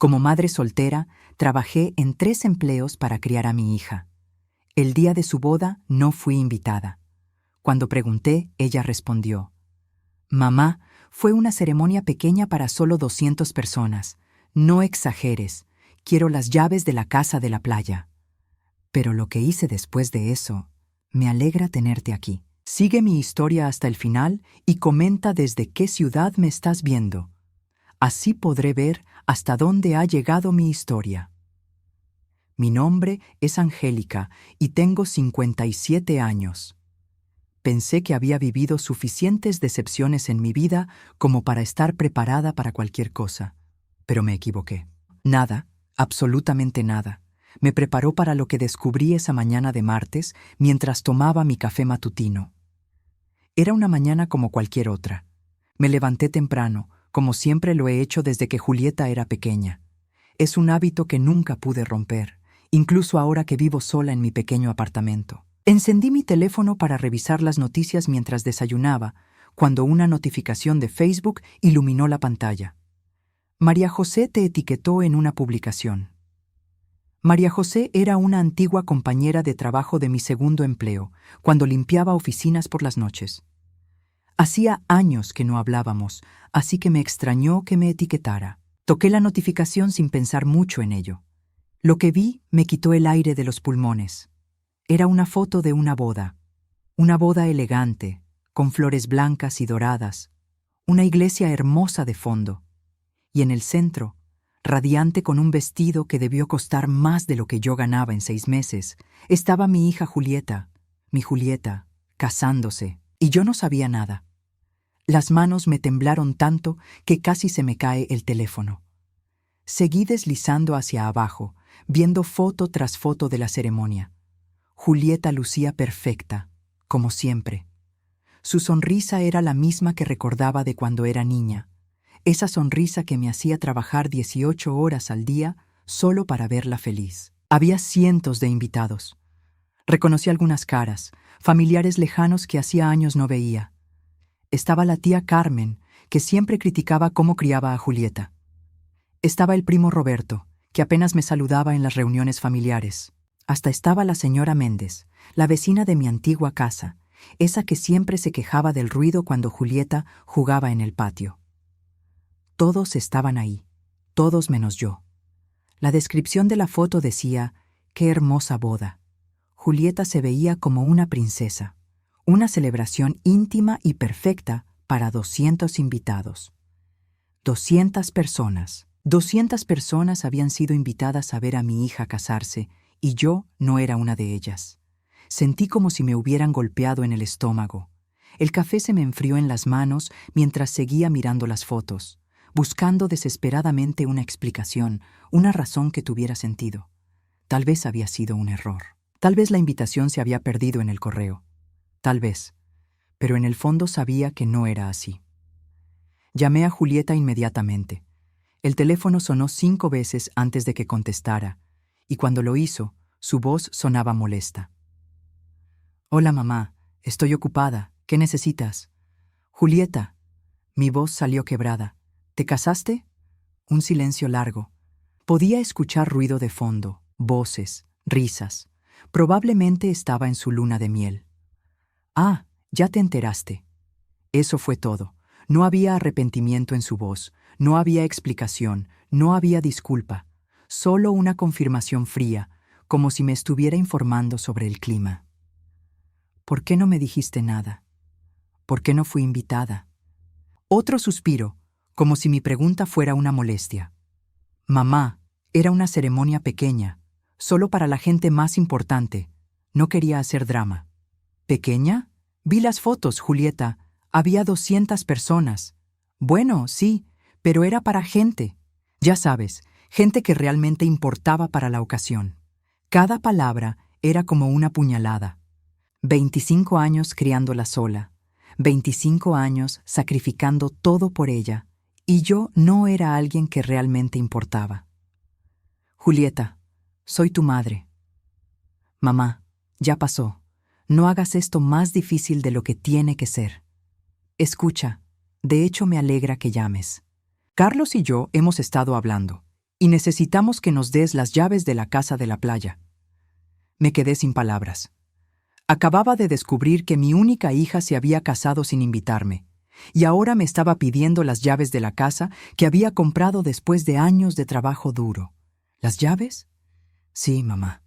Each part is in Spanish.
Como madre soltera, trabajé en 3 empleos para criar a mi hija. El día de su boda no fui invitada. Cuando pregunté, ella respondió: «Mamá, fue una ceremonia pequeña para solo 200 personas. No exageres, quiero las llaves de la casa de la playa». Pero lo que hice después de eso, me alegra tenerte aquí. Sigue mi historia hasta el final y comenta desde qué ciudad me estás viendo. Así podré ver hasta dónde ha llegado mi historia. Mi nombre es Angélica y tengo 57 años. Pensé que había vivido suficientes decepciones en mi vida como para estar preparada para cualquier cosa, pero me equivoqué. Nada, absolutamente nada, me preparó para lo que descubrí esa mañana de martes mientras tomaba mi café matutino. Era una mañana como cualquier otra. Me levanté temprano, como siempre lo he hecho desde que Julieta era pequeña. Es un hábito que nunca pude romper, incluso ahora que vivo sola en mi pequeño apartamento. Encendí mi teléfono para revisar las noticias mientras desayunaba, cuando una notificación de Facebook iluminó la pantalla. María José te etiquetó en una publicación. María José era una antigua compañera de trabajo de mi segundo empleo, cuando limpiaba oficinas por las noches. Hacía años que no hablábamos, así que me extrañó que me etiquetara. Toqué la notificación sin pensar mucho en ello. Lo que vi me quitó el aire de los pulmones. Era una foto de una boda elegante, con flores blancas y doradas, una iglesia hermosa de fondo, y en el centro, radiante con un vestido que debió costar más de lo que yo ganaba en 6 meses, estaba mi hija Julieta, mi Julieta, casándose, y yo no sabía nada. Las manos me temblaron tanto que casi se me cae el teléfono. Seguí deslizando hacia abajo, viendo foto tras foto de la ceremonia. Julieta lucía perfecta, como siempre. Su sonrisa era la misma que recordaba de cuando era niña, esa sonrisa que me hacía trabajar 18 horas al día solo para verla feliz. Había cientos de invitados. Reconocí algunas caras, familiares lejanos que hacía años no veía. Estaba la tía Carmen, que siempre criticaba cómo criaba a Julieta. Estaba el primo Roberto, que apenas me saludaba en las reuniones familiares. Hasta estaba la señora Méndez, la vecina de mi antigua casa, esa que siempre se quejaba del ruido cuando Julieta jugaba en el patio. Todos estaban ahí, todos menos yo. La descripción de la foto decía: «Qué hermosa boda». Julieta se veía como una princesa, una celebración íntima y perfecta para 200 invitados. 200 personas. 200 personas habían sido invitadas a ver a mi hija casarse, y yo no era una de ellas. Sentí como si me hubieran golpeado en el estómago. El café se me enfrió en las manos mientras seguía mirando las fotos, buscando desesperadamente una explicación, una razón que tuviera sentido. Tal vez había sido un error. Tal vez la invitación se había perdido en el correo. Tal vez. Pero en el fondo sabía que no era así. Llamé a Julieta inmediatamente. El teléfono sonó 5 veces antes de que contestara, y cuando lo hizo, su voz sonaba molesta. «Hola, mamá. Estoy ocupada. ¿Qué necesitas?» «Julieta». Mi voz salió quebrada. «¿Te casaste?» Un silencio largo. Podía escuchar ruido de fondo, voces, risas. Probablemente estaba en su luna de miel. «Ah, ya te enteraste». Eso fue todo. No había arrepentimiento en su voz, no había explicación, no había disculpa. Solo una confirmación fría, como si me estuviera informando sobre el clima. «¿Por qué no me dijiste nada? ¿Por qué no fui invitada?» Otro suspiro, como si mi pregunta fuera una molestia. «Mamá, era una ceremonia pequeña, solo para la gente más importante. No quería hacer drama». «¿Pequeña? Vi las fotos, Julieta. Había 200 personas. Bueno, sí, pero era para gente. Ya sabes, gente que realmente importaba para la ocasión». Cada palabra era como una puñalada. 25 años criándola sola, 25 años sacrificando todo por ella, y yo no era alguien que realmente importaba. «Julieta, soy tu madre». «Mamá, ya pasó. No hagas esto más difícil de lo que tiene que ser. Escucha, de hecho me alegra que llames. Carlos y yo hemos estado hablando, y necesitamos que nos des las llaves de la casa de la playa. Me quedé sin palabras. Acababa de descubrir que mi única hija se había casado sin invitarme, y ahora me estaba pidiendo las llaves de la casa que había comprado después de años de trabajo duro. ¿Las llaves? Sí, mamá.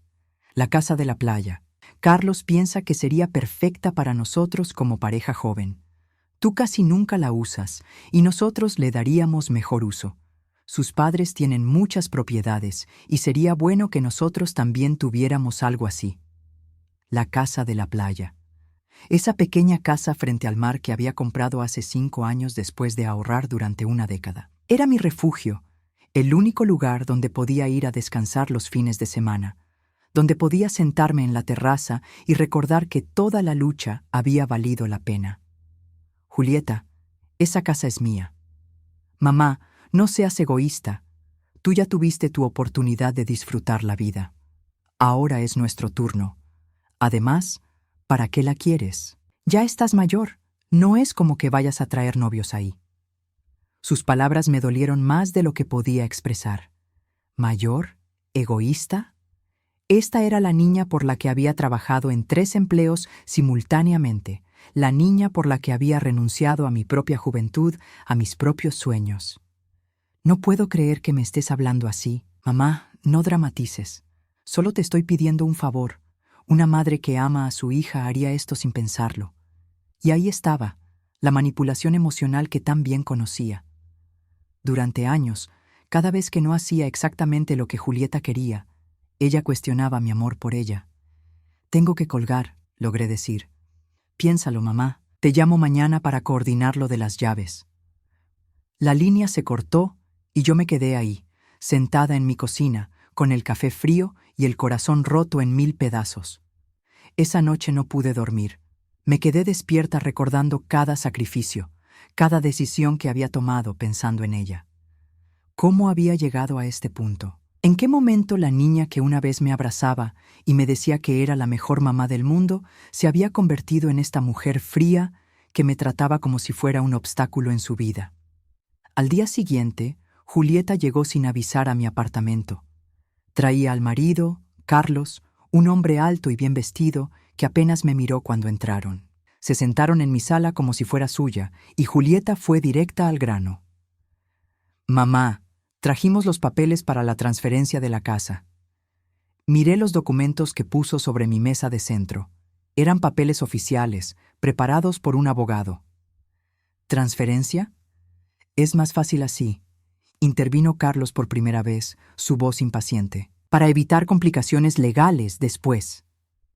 La casa de la playa. Carlos piensa que sería perfecta para nosotros como pareja joven. Tú casi nunca la usas, y nosotros le daríamos mejor uso. Sus padres tienen muchas propiedades, y sería bueno que nosotros también tuviéramos algo así. La casa de la playa. Esa pequeña casa frente al mar que había comprado hace 5 años después de ahorrar durante una década. Era mi refugio, el único lugar donde podía ir a descansar los fines de semana, donde podía sentarme en la terraza y recordar que toda la lucha había valido la pena. Julieta, esa casa es mía. Mamá, no seas egoísta. Tú ya tuviste tu oportunidad de disfrutar la vida. Ahora es nuestro turno. Además, ¿para qué la quieres? Ya estás mayor. No es como que vayas a traer novios ahí. Sus palabras me dolieron más de lo que podía expresar. ¿Mayor? ¿Egoísta? Esta era la niña por la que había trabajado en 3 empleos simultáneamente, la niña por la que había renunciado a mi propia juventud, a mis propios sueños. No puedo creer que me estés hablando así. Mamá, no dramatices. Solo te estoy pidiendo un favor. Una madre que ama a su hija haría esto sin pensarlo. Y ahí estaba, la manipulación emocional que tan bien conocía. Durante años, cada vez que no hacía exactamente lo que Julieta quería, ella cuestionaba mi amor por ella. Tengo que colgar, logré decir. Piénsalo, mamá. Te llamo mañana para coordinar lo de las llaves. La línea se cortó y yo me quedé ahí, sentada en mi cocina, con el café frío y el corazón roto en 1000 pedazos. Esa noche no pude dormir. Me quedé despierta recordando cada sacrificio, cada decisión que había tomado pensando en ella. ¿Cómo había llegado a este punto? ¿En qué momento la niña que una vez me abrazaba y me decía que era la mejor mamá del mundo se había convertido en esta mujer fría que me trataba como si fuera un obstáculo en su vida? Al día siguiente, Julieta llegó sin avisar a mi apartamento. Traía al marido, Carlos, un hombre alto y bien vestido que apenas me miró cuando entraron. Se sentaron en mi sala como si fuera suya y Julieta fue directa al grano. Mamá, trajimos los papeles para la transferencia de la casa. Miré los documentos que puso sobre mi mesa de centro. Eran papeles oficiales, preparados por un abogado. ¿Transferencia? Es más fácil así. Intervino Carlos por primera vez, su voz impaciente. Para evitar complicaciones legales después.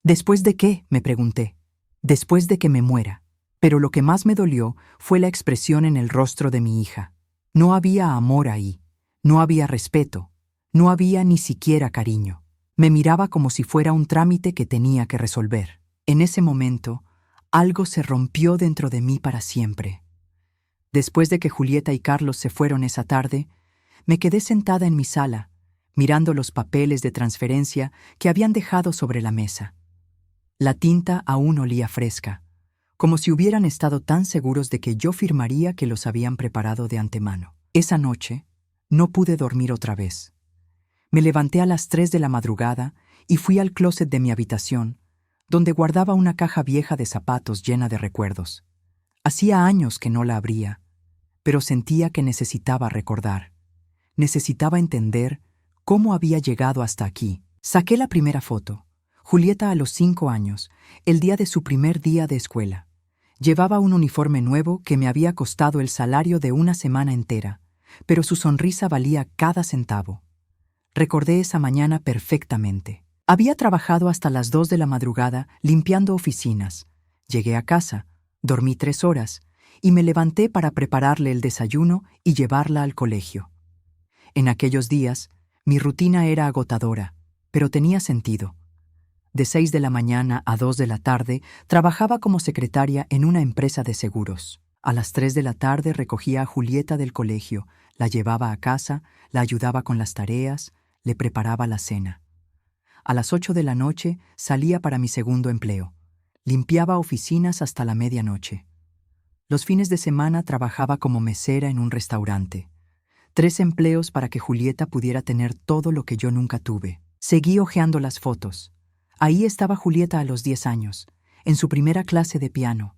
¿Después de qué?, me pregunté. Después de que me muera. Pero lo que más me dolió fue la expresión en el rostro de mi hija. No había amor ahí. No había respeto, no había ni siquiera cariño. Me miraba como si fuera un trámite que tenía que resolver. En ese momento, algo se rompió dentro de mí para siempre. Después de que Julieta y Carlos se fueron esa tarde, me quedé sentada en mi sala, mirando los papeles de transferencia que habían dejado sobre la mesa. La tinta aún olía fresca, como si hubieran estado tan seguros de que yo firmaría que los habían preparado de antemano. Esa noche, no pude dormir otra vez. Me levanté a las 3 de la madrugada y fui al closet de mi habitación, donde guardaba una caja vieja de zapatos llena de recuerdos. Hacía años que no la abría, pero sentía que necesitaba recordar. Necesitaba entender cómo había llegado hasta aquí. Saqué la primera foto. Julieta a los 5 años, el día de su primer día de escuela. Llevaba un uniforme nuevo que me había costado el salario de una semana entera, pero su sonrisa valía cada centavo. Recordé esa mañana perfectamente. Había trabajado hasta las 2 de la madrugada limpiando oficinas. Llegué a casa, dormí 3 horas y me levanté para prepararle el desayuno y llevarla al colegio. En aquellos días, mi rutina era agotadora, pero tenía sentido. De 6 de la mañana a 2 de la tarde trabajaba como secretaria en una empresa de seguros. A las 3 de la tarde recogía a Julieta del colegio, la llevaba a casa, la ayudaba con las tareas, le preparaba la cena. A las 8 de la noche salía para mi segundo empleo. Limpiaba oficinas hasta la medianoche. Los fines de semana trabajaba como mesera en un restaurante. 3 empleos para que Julieta pudiera tener todo lo que yo nunca tuve. Seguí hojeando las fotos. Ahí estaba Julieta a los 10 años, en su primera clase de piano.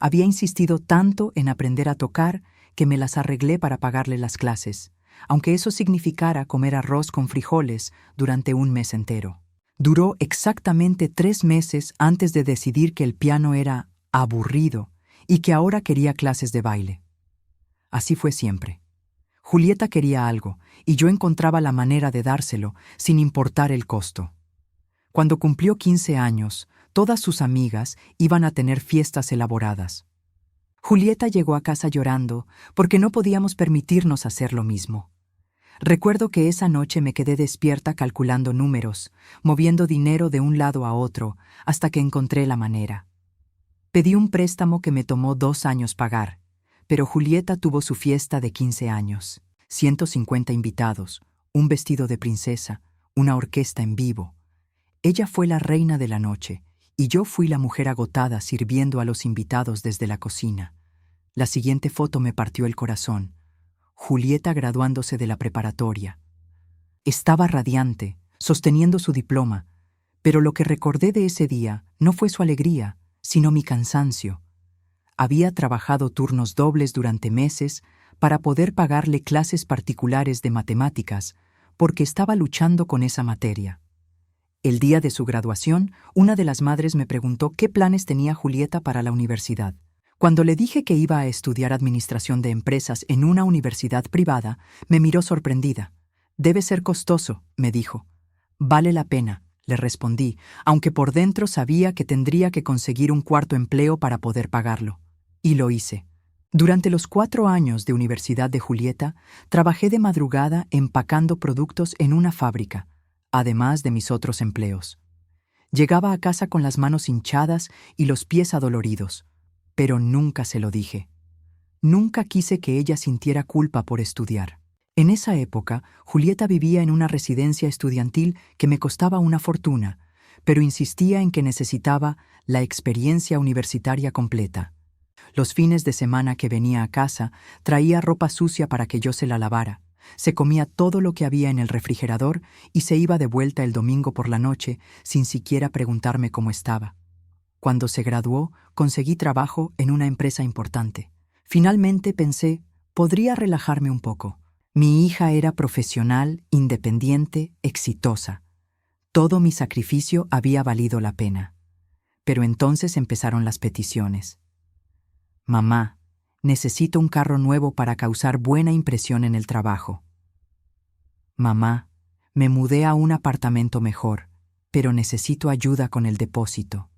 Había insistido tanto en aprender a tocar que me las arreglé para pagarle las clases, aunque eso significara comer arroz con frijoles durante un mes entero. Duró exactamente 3 meses antes de decidir que el piano era aburrido y que ahora quería clases de baile. Así fue siempre. Julieta quería algo y yo encontraba la manera de dárselo sin importar el costo. Cuando cumplió 15 años, todas sus amigas iban a tener fiestas elaboradas. Julieta llegó a casa llorando porque no podíamos permitirnos hacer lo mismo. Recuerdo que esa noche me quedé despierta calculando números, moviendo dinero de un lado a otro, hasta que encontré la manera. Pedí un préstamo que me tomó 2 años pagar, pero Julieta tuvo su fiesta de 15 años, 150 invitados, un vestido de princesa, una orquesta en vivo. Ella fue la reina de la noche, y yo fui la mujer agotada sirviendo a los invitados desde la cocina. La siguiente foto me partió el corazón. Julieta graduándose de la preparatoria. Estaba radiante, sosteniendo su diploma, pero lo que recordé de ese día no fue su alegría, sino mi cansancio. Había trabajado turnos dobles durante meses para poder pagarle clases particulares de matemáticas, porque estaba luchando con esa materia. El día de su graduación, una de las madres me preguntó qué planes tenía Julieta para la universidad. Cuando le dije que iba a estudiar administración de empresas en una universidad privada, me miró sorprendida. «Debe ser costoso», me dijo. «Vale la pena», le respondí, aunque por dentro sabía que tendría que conseguir un cuarto empleo para poder pagarlo. Y lo hice. Durante los 4 años de universidad de Julieta, trabajé de madrugada empacando productos en una fábrica, además de mis otros empleos. Llegaba a casa con las manos hinchadas y los pies adoloridos, pero nunca se lo dije. Nunca quise que ella sintiera culpa por estudiar. En esa época, Julieta vivía en una residencia estudiantil que me costaba una fortuna, pero insistía en que necesitaba la experiencia universitaria completa. Los fines de semana que venía a casa, traía ropa sucia para que yo se la lavara. Se comía todo lo que había en el refrigerador y se iba de vuelta el domingo por la noche sin siquiera preguntarme cómo estaba. Cuando se graduó, conseguí trabajo en una empresa importante. Finalmente pensé, podría relajarme un poco. Mi hija era profesional, independiente, exitosa. Todo mi sacrificio había valido la pena. Pero entonces empezaron las peticiones. «Mamá, necesito un carro nuevo para causar buena impresión en el trabajo». «Mamá, me mudé a un apartamento mejor, pero necesito ayuda con el depósito».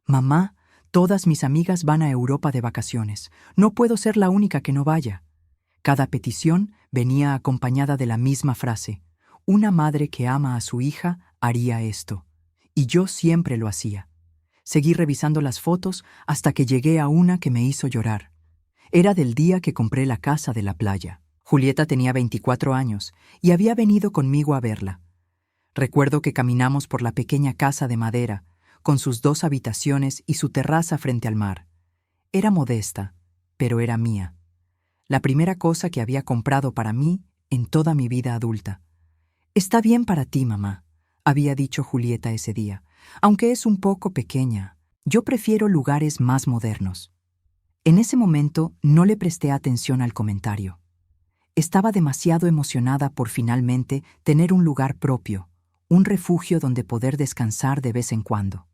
«Mamá, todas mis amigas van a Europa de vacaciones. No puedo ser la única que no vaya». Cada petición venía acompañada de la misma frase. Una madre que ama a su hija haría esto. Y yo siempre lo hacía. Seguí revisando las fotos hasta que llegué a una que me hizo llorar. Era del día que compré la casa de la playa. Julieta tenía 24 años y había venido conmigo a verla. Recuerdo que caminamos por la pequeña casa de madera, con sus 2 habitaciones y su terraza frente al mar. Era modesta, pero era mía. La primera cosa que había comprado para mí en toda mi vida adulta. «Está bien para ti, mamá», había dicho Julieta ese día, «aunque es un poco pequeña. Yo prefiero lugares más modernos». En ese momento no le presté atención al comentario. Estaba demasiado emocionada por finalmente tener un lugar propio, un refugio donde poder descansar de vez en cuando.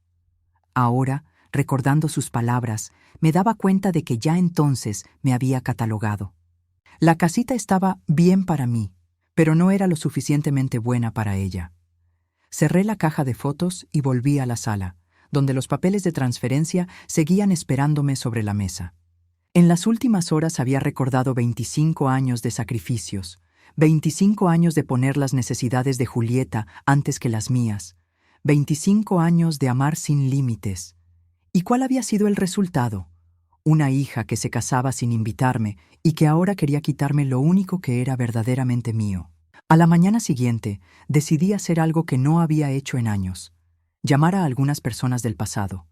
Ahora, recordando sus palabras, me daba cuenta de que ya entonces me había catalogado. La casita estaba bien para mí, pero no era lo suficientemente buena para ella. Cerré la caja de fotos y volví a la sala, donde los papeles de transferencia seguían esperándome sobre la mesa. En las últimas horas había recordado 25 años de sacrificios, 25 años de poner las necesidades de Julieta antes que las mías, 25 años de amar sin límites. ¿Y cuál había sido el resultado? Una hija que se casaba sin invitarme y que ahora quería quitarme lo único que era verdaderamente mío. A la mañana siguiente, decidí hacer algo que no había hecho en años: llamar a algunas personas del pasado.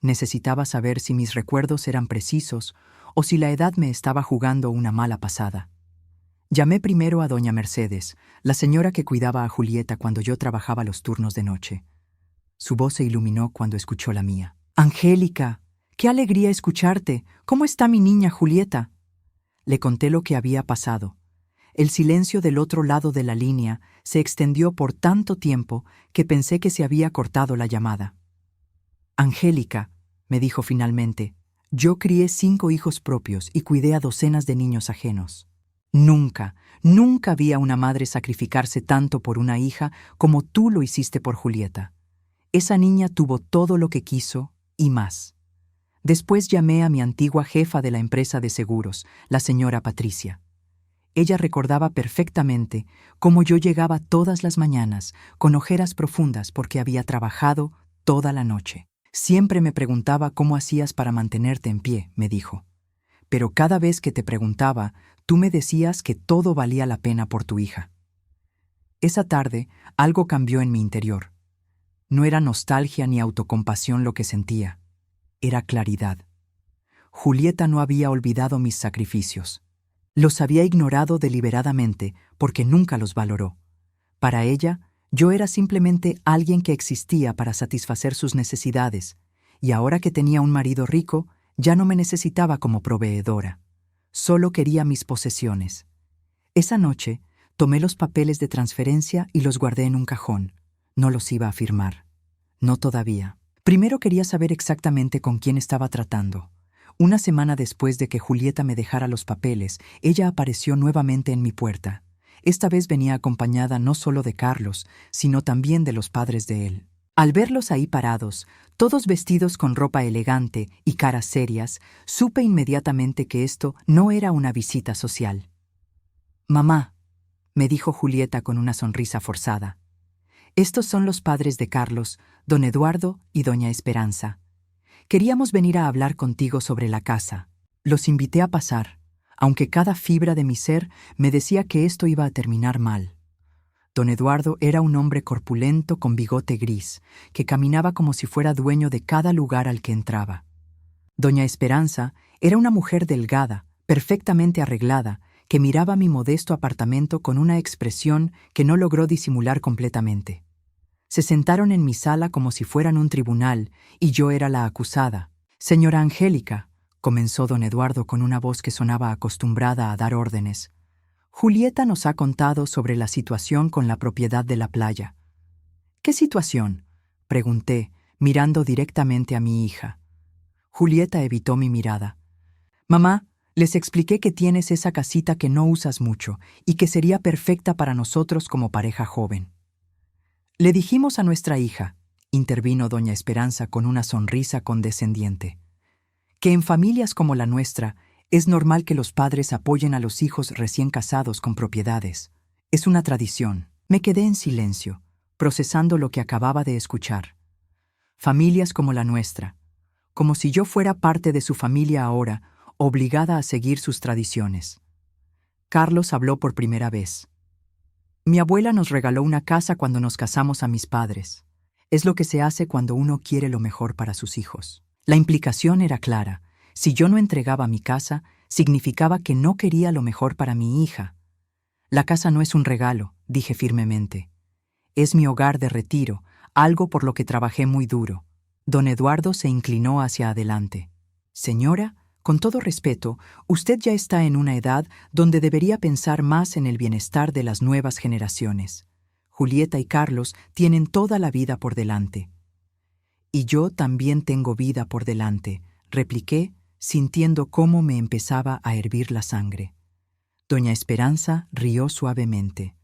Necesitaba saber si mis recuerdos eran precisos o si la edad me estaba jugando una mala pasada. Llamé primero a doña Mercedes, la señora que cuidaba a Julieta cuando yo trabajaba los turnos de noche. Su voz se iluminó cuando escuchó la mía. «Angélica, qué alegría escucharte. ¿Cómo está mi niña Julieta?» Le conté lo que había pasado. El silencio del otro lado de la línea se extendió por tanto tiempo que pensé que se había cortado la llamada. «Angélica», me dijo finalmente, «yo crié 5 hijos propios y cuidé a docenas de niños ajenos. Nunca, nunca vi a una madre sacrificarse tanto por una hija como tú lo hiciste por Julieta. Esa niña tuvo todo lo que quiso y más». Después llamé a mi antigua jefa de la empresa de seguros, la señora Patricia. Ella recordaba perfectamente cómo yo llegaba todas las mañanas con ojeras profundas porque había trabajado toda la noche. «Siempre me preguntaba cómo hacías para mantenerte en pie», me dijo. «Pero cada vez que te preguntaba, tú me decías que todo valía la pena por tu hija». Esa tarde, algo cambió en mi interior. No era nostalgia ni autocompasión lo que sentía. Era claridad. Julieta no había olvidado mis sacrificios. Los había ignorado deliberadamente porque nunca los valoró. Para ella, yo era simplemente alguien que existía para satisfacer sus necesidades, y ahora que tenía un marido rico, ya no me necesitaba como proveedora. Solo quería mis posesiones. Esa noche, tomé los papeles de transferencia y los guardé en un cajón. No los iba a firmar. No todavía. Primero quería saber exactamente con quién estaba tratando. Una semana después de que Julieta me dejara los papeles, ella apareció nuevamente en mi puerta. Esta vez venía acompañada no solo de Carlos, sino también de los padres de él. Al verlos ahí parados, todos vestidos con ropa elegante y caras serias, supe inmediatamente que esto no era una visita social. «Mamá», me dijo Julieta con una sonrisa forzada, «estos son los padres de Carlos, don Eduardo y doña Esperanza. Queríamos venir a hablar contigo sobre la casa. Los invité a pasar, aunque cada fibra de mi ser me decía que esto iba a terminar mal». Don Eduardo era un hombre corpulento con bigote gris, que caminaba como si fuera dueño de cada lugar al que entraba. Doña Esperanza era una mujer delgada, perfectamente arreglada, que miraba mi modesto apartamento con una expresión que no logró disimular completamente. Se sentaron en mi sala como si fueran un tribunal, y yo era la acusada. «Señora Angélica», comenzó don Eduardo con una voz que sonaba acostumbrada a dar órdenes, «Julieta nos ha contado sobre la situación con la propiedad de la playa». «¿Qué situación?», pregunté, mirando directamente a mi hija. Julieta evitó mi mirada. «Mamá, les expliqué que tienes esa casita que no usas mucho y que sería perfecta para nosotros como pareja joven». «Le dijimos a nuestra hija», intervino doña Esperanza con una sonrisa condescendiente, «que en familias como la nuestra es normal que los padres apoyen a los hijos recién casados con propiedades. Es una tradición». Me quedé en silencio, procesando lo que acababa de escuchar. Familias como la nuestra, como si yo fuera parte de su familia ahora, obligada a seguir sus tradiciones. Carlos habló por primera vez. «Mi abuela nos regaló una casa cuando nos casamos a mis padres. Es lo que se hace cuando uno quiere lo mejor para sus hijos». La implicación era clara. Si yo no entregaba mi casa, significaba que no quería lo mejor para mi hija. «La casa no es un regalo», dije firmemente. «Es mi hogar de retiro, algo por lo que trabajé muy duro». Don Eduardo se inclinó hacia adelante. «Señora, con todo respeto, usted ya está en una edad donde debería pensar más en el bienestar de las nuevas generaciones. Julieta y Carlos tienen toda la vida por delante». «Y yo también tengo vida por delante», repliqué, sintiendo cómo me empezaba a hervir la sangre. Doña Esperanza rió suavemente.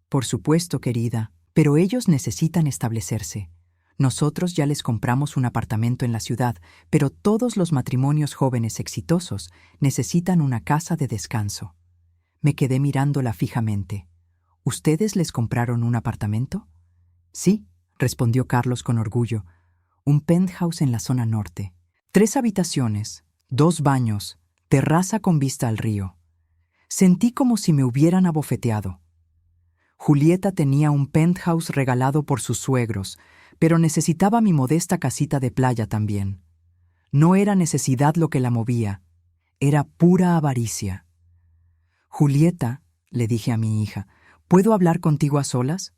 «Por supuesto, querida, pero ellos necesitan establecerse. Nosotros ya les compramos un apartamento en la ciudad, pero todos los matrimonios jóvenes exitosos necesitan una casa de descanso». Me quedé mirándola fijamente. «¿Ustedes les compraron un apartamento?» «Sí», respondió Carlos con orgullo. «Un penthouse en la zona norte. 3 habitaciones, 2 baños, terraza con vista al río». Sentí como si me hubieran abofeteado. Julieta tenía un penthouse regalado por sus suegros, pero necesitaba mi modesta casita de playa también. No era necesidad lo que la movía, era pura avaricia. Julieta, le dije a mi hija, ¿puedo hablar contigo a solas?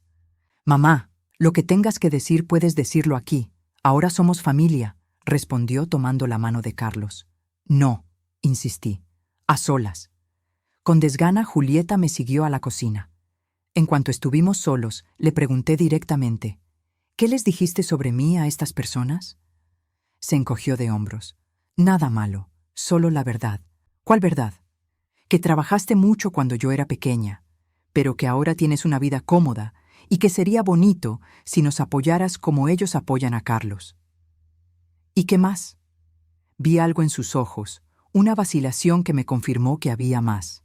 Mamá, lo que tengas que decir puedes decirlo aquí. Ahora somos familia, respondió tomando la mano de Carlos. No, insistí, a solas. Con desgana, Julieta me siguió a la cocina. En cuanto estuvimos solos, le pregunté directamente, ¿qué les dijiste sobre mí a estas personas? Se encogió de hombros. Nada malo, solo la verdad. ¿Cuál verdad? Que trabajaste mucho cuando yo era pequeña, pero que ahora tienes una vida cómoda y que sería bonito si nos apoyaras como ellos apoyan a Carlos. ¿Y qué más? Vi algo en sus ojos, una vacilación que me confirmó que había más.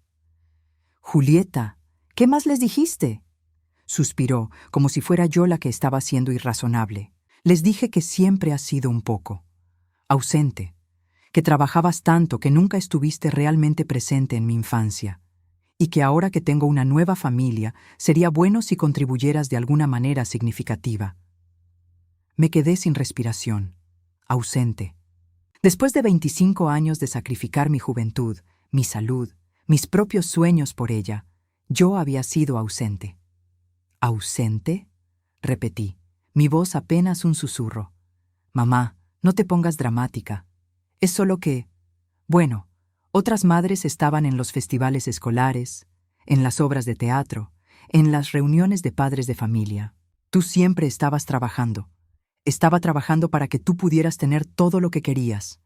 Julieta, ¿qué más les dijiste? Suspiró, como si fuera yo la que estaba siendo irrazonable. Les dije que siempre has sido un poco ausente, que trabajabas tanto que nunca estuviste realmente presente en mi infancia, y que ahora que tengo una nueva familia, sería bueno si contribuyeras de alguna manera significativa. Me quedé sin respiración, ausente. Después de 25 años de sacrificar mi juventud, mi salud, mis propios sueños por ella, yo había sido ausente. ¿Ausente? Repetí, mi voz apenas un susurro. Mamá, no te pongas dramática. Es solo que, bueno, otras madres estaban en los festivales escolares, en las obras de teatro, en las reuniones de padres de familia. Tú siempre estabas trabajando. Estaba trabajando para que tú pudieras tener todo lo que querías.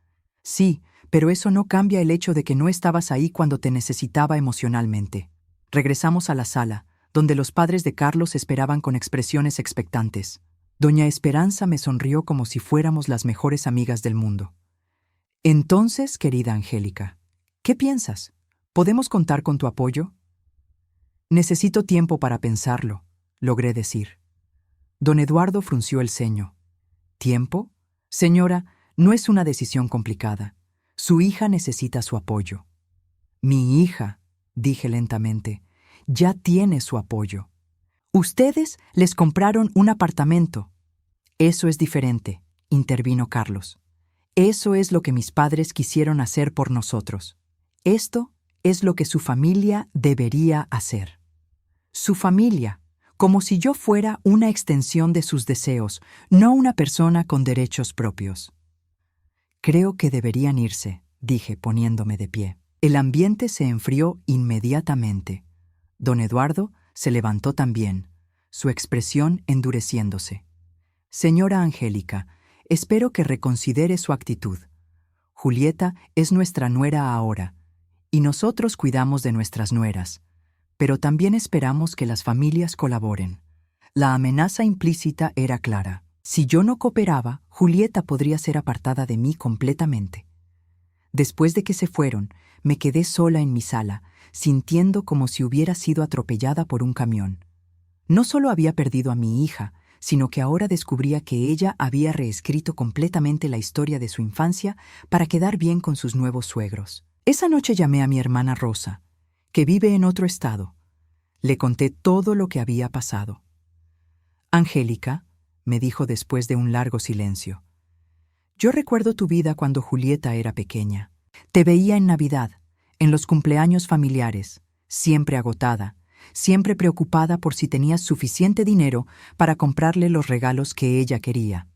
Sí, pero eso no cambia el hecho de que no estabas ahí cuando te necesitaba emocionalmente. Regresamos a la sala, donde los padres de Carlos esperaban con expresiones expectantes. Doña Esperanza me sonrió como si fuéramos las mejores amigas del mundo. Entonces, querida Angélica, ¿qué piensas? ¿Podemos contar con tu apoyo? Necesito tiempo para pensarlo, logré decir. Don Eduardo frunció el ceño. ¿Tiempo? Señora, no es una decisión complicada. Su hija necesita su apoyo. Mi hija, dije lentamente, ya tiene su apoyo. Ustedes les compraron un apartamento. Eso es diferente, intervino Carlos. Eso es lo que mis padres quisieron hacer por nosotros. Esto es lo que su familia debería hacer. Su familia, como si yo fuera una extensión de sus deseos, no una persona con derechos propios. Creo que deberían irse, dije poniéndome de pie. El ambiente se enfrió inmediatamente. Don Eduardo se levantó también, su expresión endureciéndose. Señora Angélica, espero que reconsidere su actitud. Julieta es nuestra nuera ahora, y nosotros cuidamos de nuestras nueras, pero también esperamos que las familias colaboren. La amenaza implícita era clara. Si yo no cooperaba, Julieta podría ser apartada de mí completamente. Después de que se fueron, me quedé sola en mi sala, sintiendo como si hubiera sido atropellada por un camión. No solo había perdido a mi hija, sino que ahora descubría que ella había reescrito completamente la historia de su infancia para quedar bien con sus nuevos suegros. Esa noche llamé a mi hermana Rosa, que vive en otro estado. Le conté todo lo que había pasado. Angélica, me dijo después de un largo silencio, yo recuerdo tu vida cuando Julieta era pequeña. Te veía en Navidad, en los cumpleaños familiares, siempre agotada, siempre preocupada por si tenías suficiente dinero para comprarle los regalos que ella quería.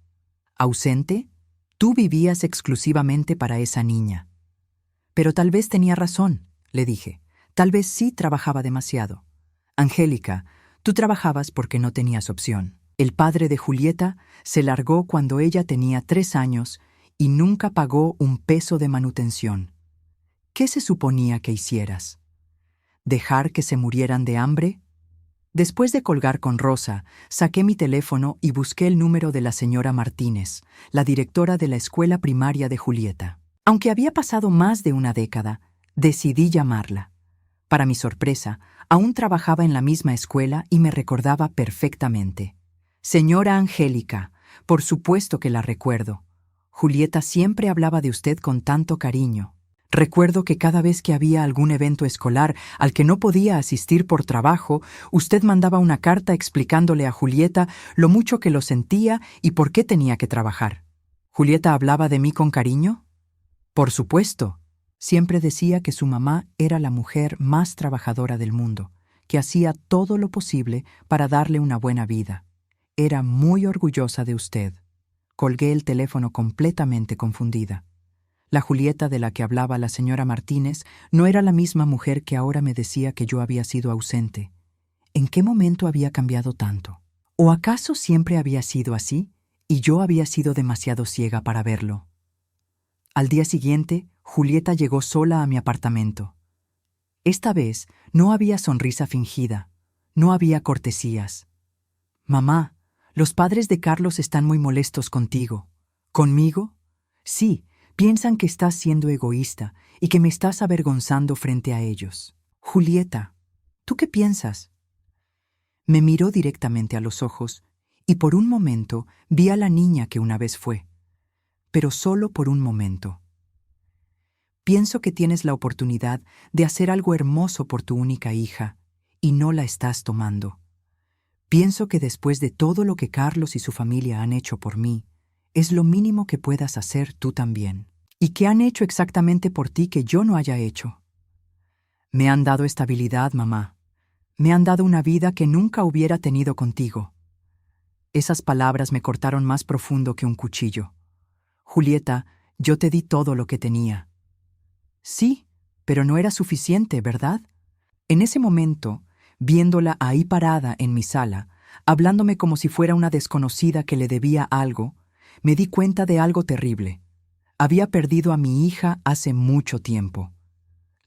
¿Ausente? Tú vivías exclusivamente para esa niña. Pero tal vez tenía razón, le dije. Tal vez sí trabajaba demasiado. Angélica, tú trabajabas porque no tenías opción. El padre de Julieta se largó cuando ella tenía 3 años y nunca pagó un peso de manutención. ¿Qué se suponía que hicieras? ¿Dejar que se murieran de hambre? Después de colgar con Rosa, saqué mi teléfono y busqué el número de la señora Martínez, la directora de la escuela primaria de Julieta. Aunque había pasado más de una década, decidí llamarla. Para mi sorpresa, aún trabajaba en la misma escuela y me recordaba perfectamente. Señora Angélica, por supuesto que la recuerdo. Julieta siempre hablaba de usted con tanto cariño. Recuerdo que cada vez que había algún evento escolar al que no podía asistir por trabajo, usted mandaba una carta explicándole a Julieta lo mucho que lo sentía y por qué tenía que trabajar. ¿Julieta hablaba de mí con cariño? Por supuesto. Siempre decía que su mamá era la mujer más trabajadora del mundo, que hacía todo lo posible para darle una buena vida. Era muy orgullosa de usted. Colgué el teléfono completamente confundida. La Julieta de la que hablaba la señora Martínez no era la misma mujer que ahora me decía que yo había sido ausente. ¿En qué momento había cambiado tanto? ¿O acaso siempre había sido así y yo había sido demasiado ciega para verlo? Al día siguiente, Julieta llegó sola a mi apartamento. Esta vez no había sonrisa fingida, no había cortesías. «Mamá, los padres de Carlos están muy molestos contigo». ¿Conmigo? Sí, piensan que estás siendo egoísta y que me estás avergonzando frente a ellos. Julieta, ¿tú qué piensas? Me miró directamente a los ojos y por un momento vi a la niña que una vez fue. Pero solo por un momento. Pienso que tienes la oportunidad de hacer algo hermoso por tu única hija y no la estás tomando. Pienso que después de todo lo que Carlos y su familia han hecho por mí, es lo mínimo que puedas hacer tú también. ¿Y qué han hecho exactamente por ti que yo no haya hecho? Me han dado estabilidad, mamá. Me han dado una vida que nunca hubiera tenido contigo. Esas palabras me cortaron más profundo que un cuchillo. Julieta, yo te di todo lo que tenía. Sí, pero no era suficiente, ¿verdad? En ese momento, viéndola ahí parada en mi sala, hablándome como si fuera una desconocida que le debía algo, me di cuenta de algo terrible. Había perdido a mi hija hace mucho tiempo.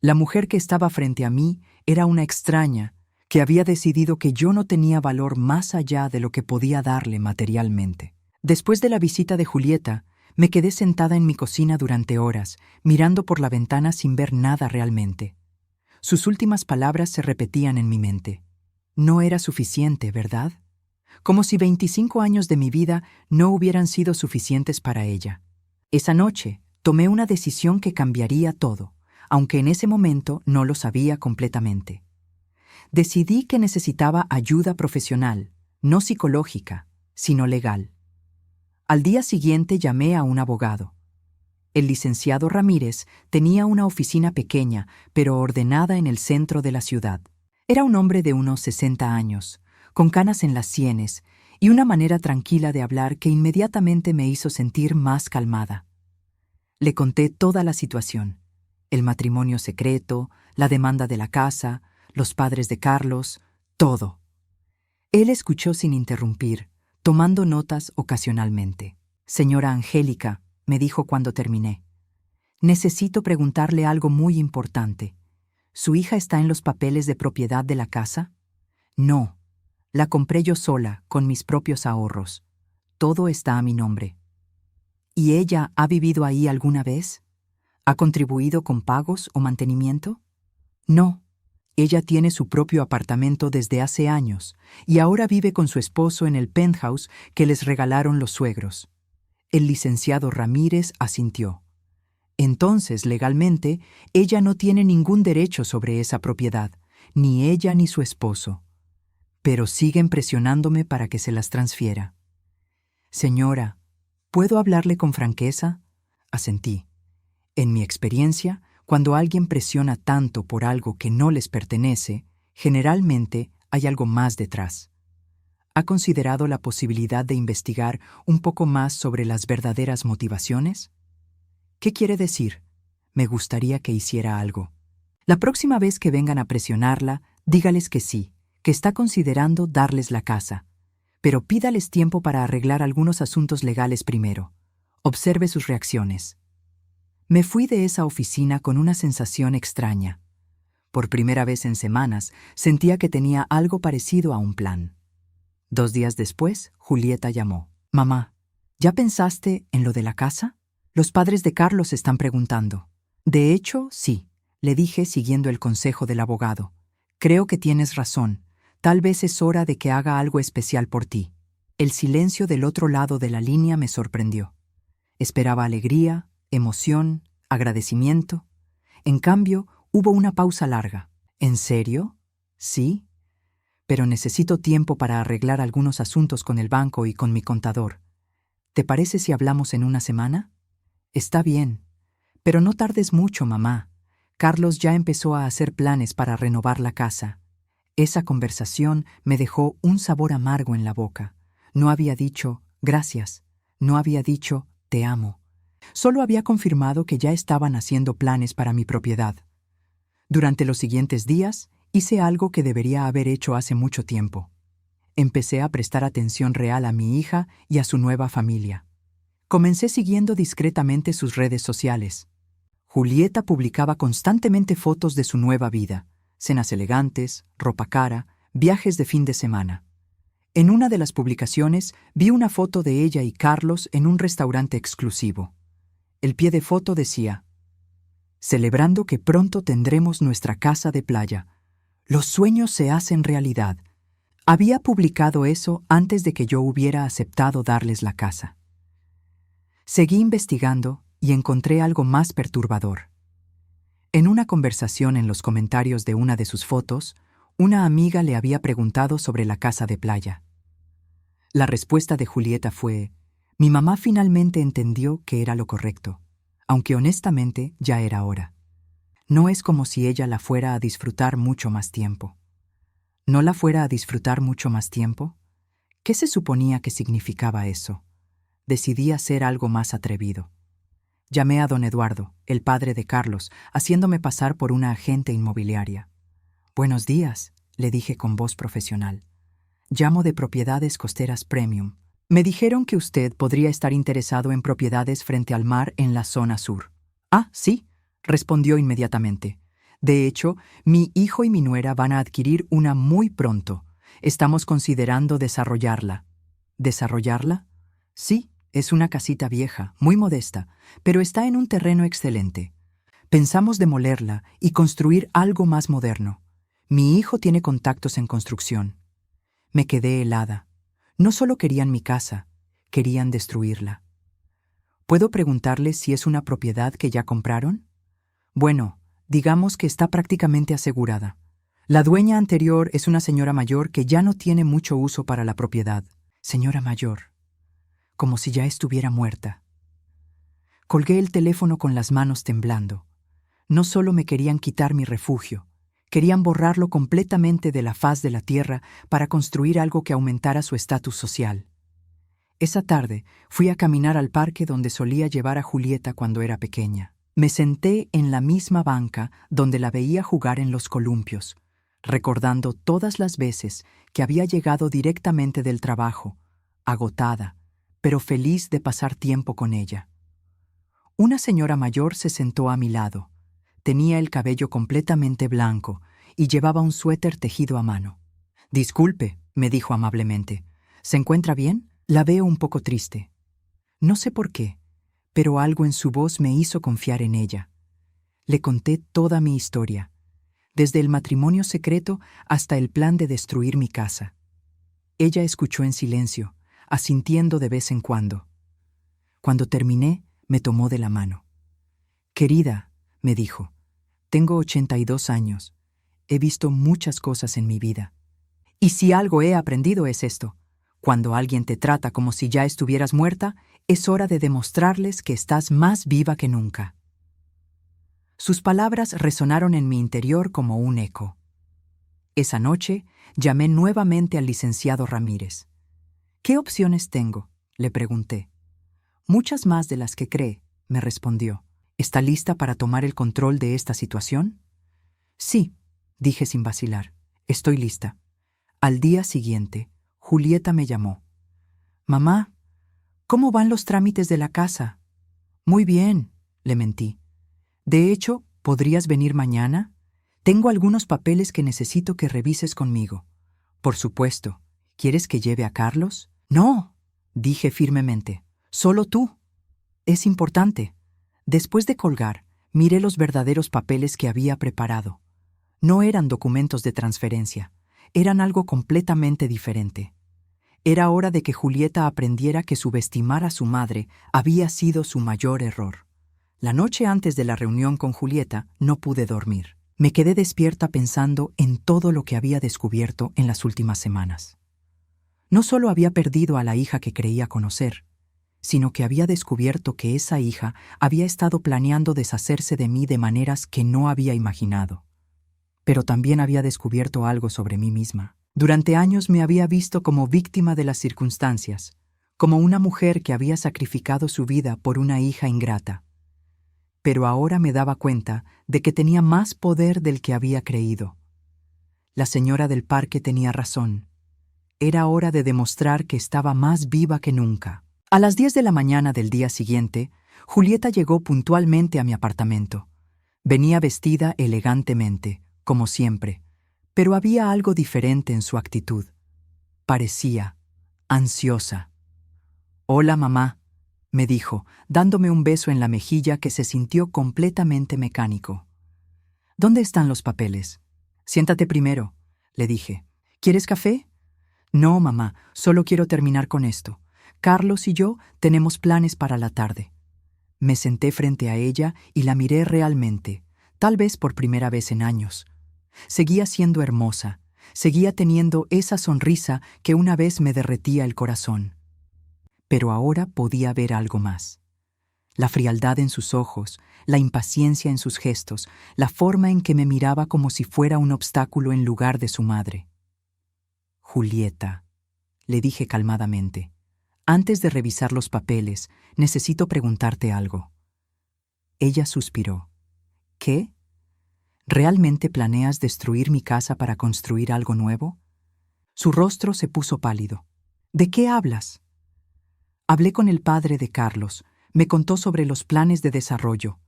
La mujer que estaba frente a mí era una extraña que había decidido que yo no tenía valor más allá de lo que podía darle materialmente. Después de la visita de Julieta, me quedé sentada en mi cocina durante horas, mirando por la ventana sin ver nada realmente. Sus últimas palabras se repetían en mi mente. No era suficiente, ¿verdad? Como si 25 años de mi vida no hubieran sido suficientes para ella. Esa noche tomé una decisión que cambiaría todo, aunque en ese momento no lo sabía completamente. Decidí que necesitaba ayuda profesional, no psicológica, sino legal. Al día siguiente llamé a un abogado. El licenciado Ramírez tenía una oficina pequeña, pero ordenada en el centro de la ciudad. Era un hombre de unos 60 años, con canas en las sienes y una manera tranquila de hablar que inmediatamente me hizo sentir más calmada. Le conté toda la situación: el matrimonio secreto, la demanda de la casa, los padres de Carlos, todo. Él escuchó sin interrumpir, tomando notas ocasionalmente. «Señora Angélica», me dijo cuando terminé, «necesito preguntarle algo muy importante. ¿Su hija está en los papeles de propiedad de la casa?» «No, la compré yo sola, con mis propios ahorros. Todo está a mi nombre». «¿Y ella ha vivido ahí alguna vez? ¿Ha contribuido con pagos o mantenimiento?» «No. Ella tiene su propio apartamento desde hace años y ahora vive con su esposo en el penthouse que les regalaron los suegros». El licenciado Ramírez asintió. «Entonces, legalmente, ella no tiene ningún derecho sobre esa propiedad, ni ella ni su esposo. Pero siguen presionándome para que se las transfiera». «Señora, ¿puedo hablarle con franqueza?», asentí. En mi experiencia, cuando alguien presiona tanto por algo que no les pertenece, generalmente hay algo más detrás. ¿Ha considerado la posibilidad de investigar un poco más sobre las verdaderas motivaciones? ¿Qué quiere decir? Me gustaría que hiciera algo. La próxima vez que vengan a presionarla, dígales que sí, que está considerando darles la casa. Pero pídales tiempo para arreglar algunos asuntos legales primero. Observe sus reacciones. Me fui de esa oficina con una sensación extraña. Por primera vez en semanas, sentía que tenía algo parecido a un plan. 2 días después, Julieta llamó. «Mamá, ¿ya pensaste en lo de la casa? Los padres de Carlos están preguntando». «De hecho, sí», le dije siguiendo el consejo del abogado. «Creo que tienes razón. Tal vez es hora de que haga algo especial por ti». El silencio del otro lado de la línea me sorprendió. Esperaba alegría, emoción, agradecimiento. En cambio, hubo una pausa larga. «¿En serio? Sí. Pero necesito tiempo para arreglar algunos asuntos con el banco y con mi contador. ¿Te parece si hablamos en una semana?» «Está bien. Pero no tardes mucho, mamá. Carlos ya empezó a hacer planes para renovar la casa. Esa conversación me dejó un sabor amargo en la boca. No había dicho gracias, no había dicho te amo. Solo había confirmado que ya estaban haciendo planes para mi propiedad. Durante los siguientes días, hice algo que debería haber hecho hace mucho tiempo. Empecé a prestar atención real a mi hija y a su nueva familia. Comencé siguiendo discretamente sus redes sociales. Julieta publicaba constantemente fotos de su nueva vida, cenas elegantes, ropa cara, viajes de fin de semana. En una de las publicaciones vi una foto de ella y Carlos en un restaurante exclusivo. El pie de foto decía: celebrando que pronto tendremos nuestra casa de playa. Los sueños se hacen realidad. Había publicado eso antes de que yo hubiera aceptado darles la casa. Seguí investigando y encontré algo más perturbador. En una conversación en los comentarios de una de sus fotos, una amiga le había preguntado sobre la casa de playa. La respuesta de Julieta fue: mi mamá finalmente entendió que era lo correcto, aunque honestamente ya era hora. No es como si ella la fuera a disfrutar mucho más tiempo. ¿No la fuera a disfrutar mucho más tiempo? ¿Qué se suponía que significaba eso? Decidí hacer algo más atrevido. Llamé a don Eduardo, el padre de Carlos, haciéndome pasar por una agente inmobiliaria. «Buenos días», le dije con voz profesional. «Llamo de Propiedades Costeras Premium. Me dijeron que usted podría estar interesado en propiedades frente al mar en la zona sur». «Ah, sí», respondió inmediatamente. «De hecho, mi hijo y mi nuera van a adquirir una muy pronto. Estamos considerando desarrollarla». «¿Desarrollarla?» «Sí, es una casita vieja, muy modesta, pero está en un terreno excelente. Pensamos demolerla y construir algo más moderno. Mi hijo tiene contactos en construcción». Me quedé helada. No solo querían mi casa, querían destruirla. ¿Puedo preguntarles si es una propiedad que ya compraron? Bueno, digamos que está prácticamente asegurada. La dueña anterior es una señora mayor que ya no tiene mucho uso para la propiedad. Señora mayor. Como si ya estuviera muerta. Colgué el teléfono con las manos temblando. No solo me querían quitar mi refugio, querían borrarlo completamente de la faz de la tierra para construir algo que aumentara su estatus social. Esa tarde fui a caminar al parque donde solía llevar a Julieta cuando era pequeña. Me senté en la misma banca donde la veía jugar en los columpios, recordando todas las veces que había llegado directamente del trabajo, agotada, pero feliz de pasar tiempo con ella. Una señora mayor se sentó a mi lado. Tenía el cabello completamente blanco y llevaba un suéter tejido a mano. «Disculpe», me dijo amablemente. «¿Se encuentra bien? La veo un poco triste». No sé por qué, pero algo en su voz me hizo confiar en ella. Le conté toda mi historia, desde el matrimonio secreto hasta el plan de destruir mi casa. Ella escuchó en silencio, asintiendo de vez en cuando. Cuando terminé, me tomó de la mano. «Querida», me dijo, «tengo 82 años. He visto muchas cosas en mi vida. Y si algo he aprendido es esto. Cuando alguien te trata como si ya estuvieras muerta, es hora de demostrarles que estás más viva que nunca». Sus palabras resonaron en mi interior como un eco. Esa noche, llamé nuevamente al licenciado Ramírez. «¿Qué opciones tengo?», le pregunté. «Muchas más de las que cree», me respondió. «¿Está lista para tomar el control de esta situación?» «Sí», dije sin vacilar. «Estoy lista». Al día siguiente, Julieta me llamó. «Mamá, ¿cómo van los trámites de la casa?» «Muy bien», le mentí. «De hecho, ¿podrías venir mañana? Tengo algunos papeles que necesito que revises conmigo». «Por supuesto. ¿Quieres que lleve a Carlos?» «No», dije firmemente. «Solo tú. Es importante». Después de colgar, miré los verdaderos papeles que había preparado. No eran documentos de transferencia, eran algo completamente diferente. Era hora de que Julieta aprendiera que subestimar a su madre había sido su mayor error. La noche antes de la reunión con Julieta no pude dormir. Me quedé despierta pensando en todo lo que había descubierto en las últimas semanas. No solo había perdido a la hija que creía conocer, sino que había descubierto que esa hija había estado planeando deshacerse de mí de maneras que no había imaginado. pero también había descubierto algo sobre mí misma. Durante años me había visto como víctima de las circunstancias, como una mujer que había sacrificado su vida por una hija ingrata. Pero ahora me daba cuenta de que tenía más poder del que había creído. La señora del parque tenía razón. Era hora de demostrar que estaba más viva que nunca. A las 10 de la mañana del día siguiente, Julieta llegó puntualmente a mi apartamento. Venía vestida elegantemente, como siempre, pero había algo diferente en su actitud. Parecía ansiosa. «Hola, mamá», me dijo, dándome un beso en la mejilla que se sintió completamente mecánico. «¿Dónde están los papeles?» «Siéntate primero», le dije. «¿Quieres café?» «No, mamá, solo quiero terminar con esto. Carlos y yo tenemos planes para la tarde». Me senté frente a ella y la miré realmente, tal vez por primera vez en años. Seguía siendo hermosa, seguía teniendo esa sonrisa que una vez me derretía el corazón. Pero ahora podía ver algo más. La frialdad en sus ojos, la impaciencia en sus gestos, la forma en que me miraba como si fuera un obstáculo en lugar de su madre. «Julieta», le dije calmadamente, «antes de revisar los papeles, necesito preguntarte algo». Ella suspiró. «¿Qué? ¿Realmente planeas destruir mi casa para construir algo nuevo?» Su rostro se puso pálido. «¿De qué hablas?» Hablé con el padre de Carlos. Me contó sobre los planes de desarrollo.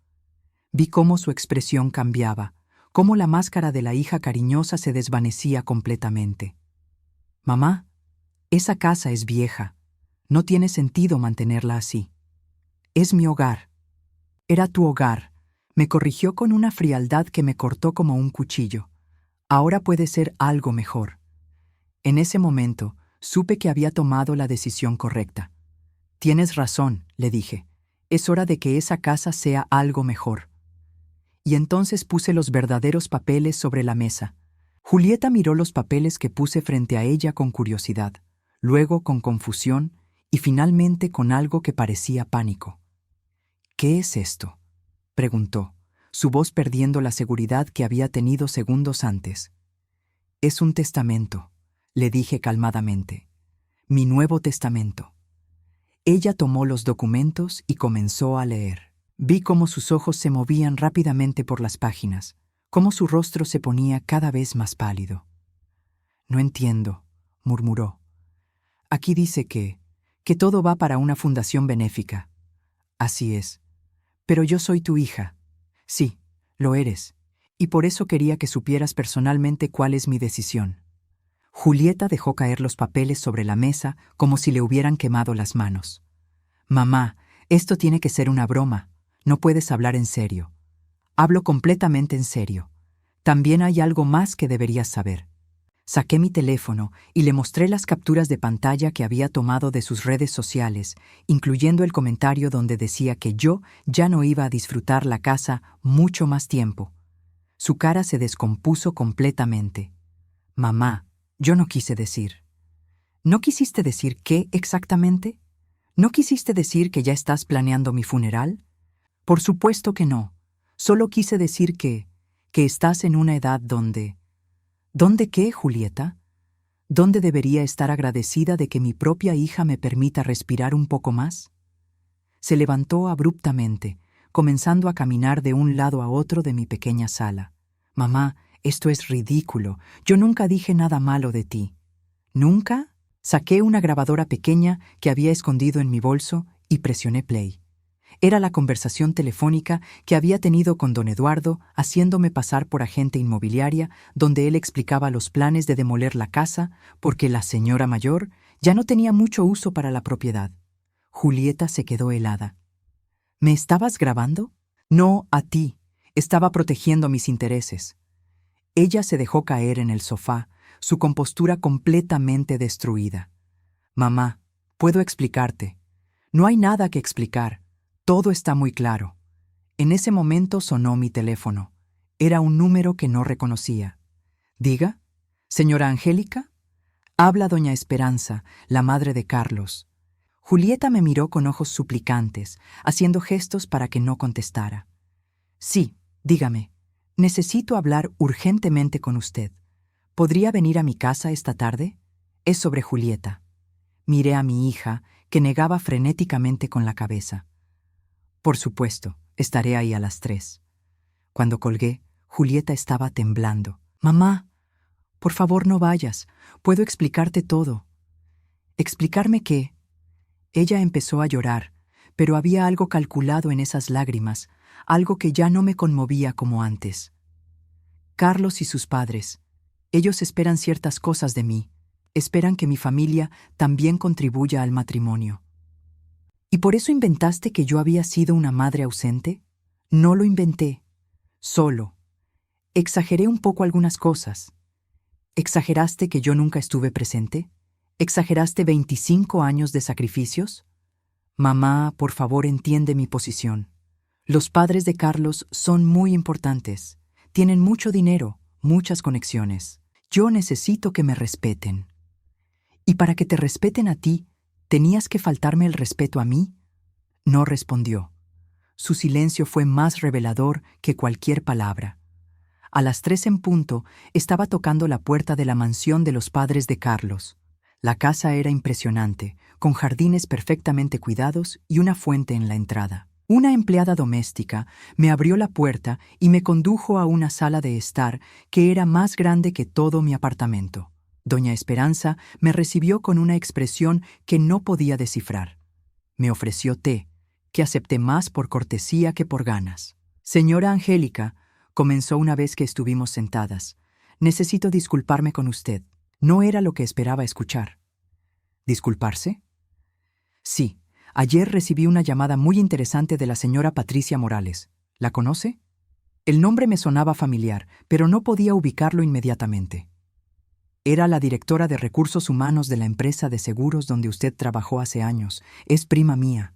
Vi cómo su expresión cambiaba, cómo la máscara de la hija cariñosa se desvanecía completamente. «Mamá, esa casa es vieja. No tiene sentido mantenerla así. Es mi hogar». «Era tu hogar», me corrigió con una frialdad que me cortó como un cuchillo. «Ahora puede ser algo mejor». En ese momento, supe que había tomado la decisión correcta. «Tienes razón», le dije. «Es hora de que esa casa sea algo mejor». Y entonces puse los verdaderos papeles sobre la mesa. Julieta miró los papeles que puse frente a ella con curiosidad, luego con confusión y finalmente con algo que parecía pánico. «¿Qué es esto?», preguntó, su voz perdiendo la seguridad que había tenido segundos antes. «Es un testamento», le dije calmadamente. «Mi nuevo testamento». Ella tomó los documentos y comenzó a leer. Vi cómo sus ojos se movían rápidamente por las páginas, cómo su rostro se ponía cada vez más pálido. «No entiendo», murmuró. «Aquí dice que todo va para una fundación benéfica». «Así es. Pero yo soy tu hija». «Sí, lo eres, y por eso quería que supieras personalmente cuál es mi decisión». Julieta dejó caer los papeles sobre la mesa como si le hubieran quemado las manos. «Mamá, esto tiene que ser una broma. No puedes hablar en serio». «Hablo completamente en serio. También hay algo más que deberías saber». Saqué mi teléfono y le mostré las capturas de pantalla que había tomado de sus redes sociales, incluyendo el comentario donde decía que yo ya no iba a disfrutar la casa mucho más tiempo. Su cara se descompuso completamente. «Mamá, yo no quise decir». «¿No quisiste decir qué exactamente? ¿No quisiste decir que ya estás planeando mi funeral?» «Por supuesto que no. Solo quise decir que estás en una edad donde... ¿Dónde qué, Julieta? ¿Dónde debería estar agradecida de que mi propia hija me permita respirar un poco más?» Se levantó abruptamente, comenzando a caminar de un lado a otro de mi pequeña sala. «Mamá, esto es ridículo. Yo nunca dije nada malo de ti». «¿Nunca?» Saqué una grabadora pequeña que había escondido en mi bolso y presioné play. Era la conversación telefónica que había tenido con don Eduardo, haciéndome pasar por agente inmobiliaria, donde él explicaba los planes de demoler la casa porque la señora mayor ya no tenía mucho uso para la propiedad. Julieta se quedó helada. «¿Me estabas grabando?» «No, a ti. Estaba protegiendo mis intereses». Ella se dejó caer en el sofá, su compostura completamente destruida. «Mamá, puedo explicarte». «No hay nada que explicar. Todo está muy claro». En ese momento sonó mi teléfono. Era un número que no reconocía. «Diga, ¿señora Angélica?» «Habla doña Esperanza, la madre de Carlos». Julieta me miró con ojos suplicantes, haciendo gestos para que no contestara. «Sí, dígame, Necesito hablar urgentemente con usted. ¿Podría venir a mi casa esta tarde? Es sobre Julieta. Miré a mi hija, que negaba frenéticamente con la cabeza. Por supuesto, estaré ahí a las 3. Cuando colgué, Julieta estaba temblando. Mamá, por favor no vayas. Puedo explicarte todo. ¿Explicarme qué? Ella empezó a llorar, pero había algo calculado en esas lágrimas, algo que ya no me conmovía como antes. Carlos y sus padres. Ellos esperan ciertas cosas de mí. Esperan que mi familia también contribuya al matrimonio. ¿Y por eso inventaste que yo había sido una madre ausente? No lo inventé. Solo. Exageré un poco algunas cosas. ¿Exageraste que yo nunca estuve presente? ¿Exageraste 25 años de sacrificios? Mamá, por favor, entiende mi posición. Los padres de Carlos son muy importantes. Tienen mucho dinero, muchas conexiones. Yo necesito que me respeten. ¿Y para que te respeten a ti, tenías que faltarme el respeto a mí? No respondió. Su silencio fue más revelador que cualquier palabra. A las 3 en punto, estaba tocando la puerta de la mansión de los padres de Carlos. La casa era impresionante, con jardines perfectamente cuidados y una fuente en la entrada. Una empleada doméstica me abrió la puerta y me condujo a una sala de estar que era más grande que todo mi apartamento. Doña Esperanza me recibió con una expresión que no podía descifrar. Me ofreció té, que acepté más por cortesía que por ganas. Señora Angélica, comenzó una vez que estuvimos sentadas, necesito disculparme con usted. No era lo que esperaba escuchar. ¿Disculparse? Sí, ayer recibí una llamada muy interesante de la señora Patricia Morales. ¿La conoce? El nombre me sonaba familiar, pero no podía ubicarlo inmediatamente. Era la directora de recursos humanos de la empresa de seguros donde usted trabajó hace años. Es prima mía.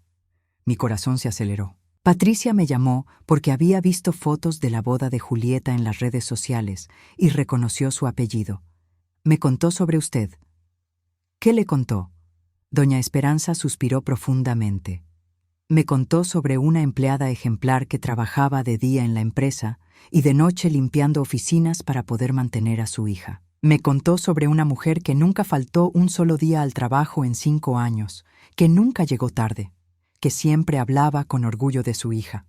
Mi corazón se aceleró. Patricia me llamó porque había visto fotos de la boda de Julieta en las redes sociales y reconoció su apellido. Me contó sobre usted. ¿Qué le contó? Doña Esperanza suspiró profundamente. Me contó sobre una empleada ejemplar que trabajaba de día en la empresa y de noche limpiando oficinas para poder mantener a su hija. Me contó sobre una mujer que nunca faltó un solo día al trabajo en 5 años, que nunca llegó tarde, que siempre hablaba con orgullo de su hija.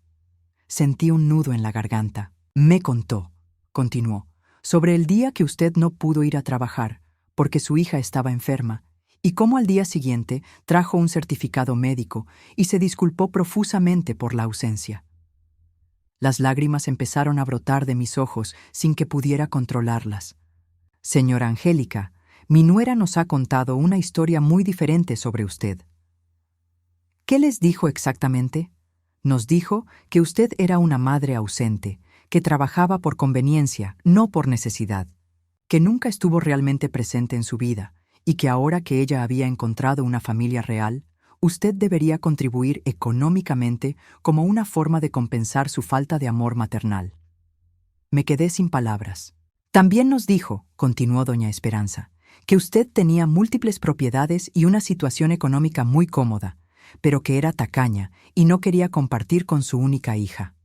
Sentí un nudo en la garganta. Me contó, continuó, sobre el día que usted no pudo ir a trabajar porque su hija estaba enferma, y cómo al día siguiente trajo un certificado médico y se disculpó profusamente por la ausencia. Las lágrimas empezaron a brotar de mis ojos sin que pudiera controlarlas. Señora Angélica, mi nuera nos ha contado una historia muy diferente sobre usted. ¿Qué les dijo exactamente? Nos dijo que usted era una madre ausente, que trabajaba por conveniencia, no por necesidad, que nunca estuvo realmente presente en su vida, y que ahora que ella había encontrado una familia real, usted debería contribuir económicamente como una forma de compensar su falta de amor maternal. Me quedé sin palabras. También nos dijo, continuó doña Esperanza, que usted tenía múltiples propiedades y una situación económica muy cómoda, pero que era tacaña y no quería compartir con su única hija.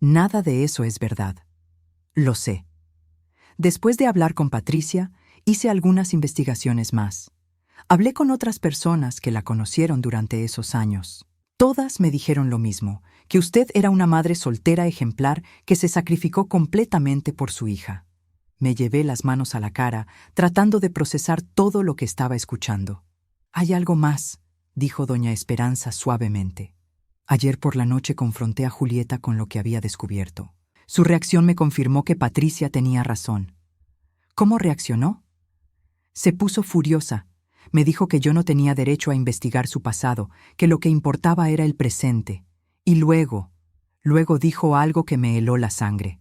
Nada de eso es verdad. Lo sé. Después de hablar con Patricia, hice algunas investigaciones más. Hablé con otras personas que la conocieron durante esos años. Todas me dijeron lo mismo, que usted era una madre soltera ejemplar que se sacrificó completamente por su hija. Me llevé las manos a la cara, tratando de procesar todo lo que estaba escuchando. «Hay algo más», dijo doña Esperanza suavemente. Ayer por la noche confronté a Julieta con lo que había descubierto. Su reacción me confirmó que Patricia tenía razón. ¿Cómo reaccionó? Se puso furiosa. Me dijo que yo no tenía derecho a investigar su pasado, que lo que importaba era el presente. Y luego dijo algo que me heló la sangre.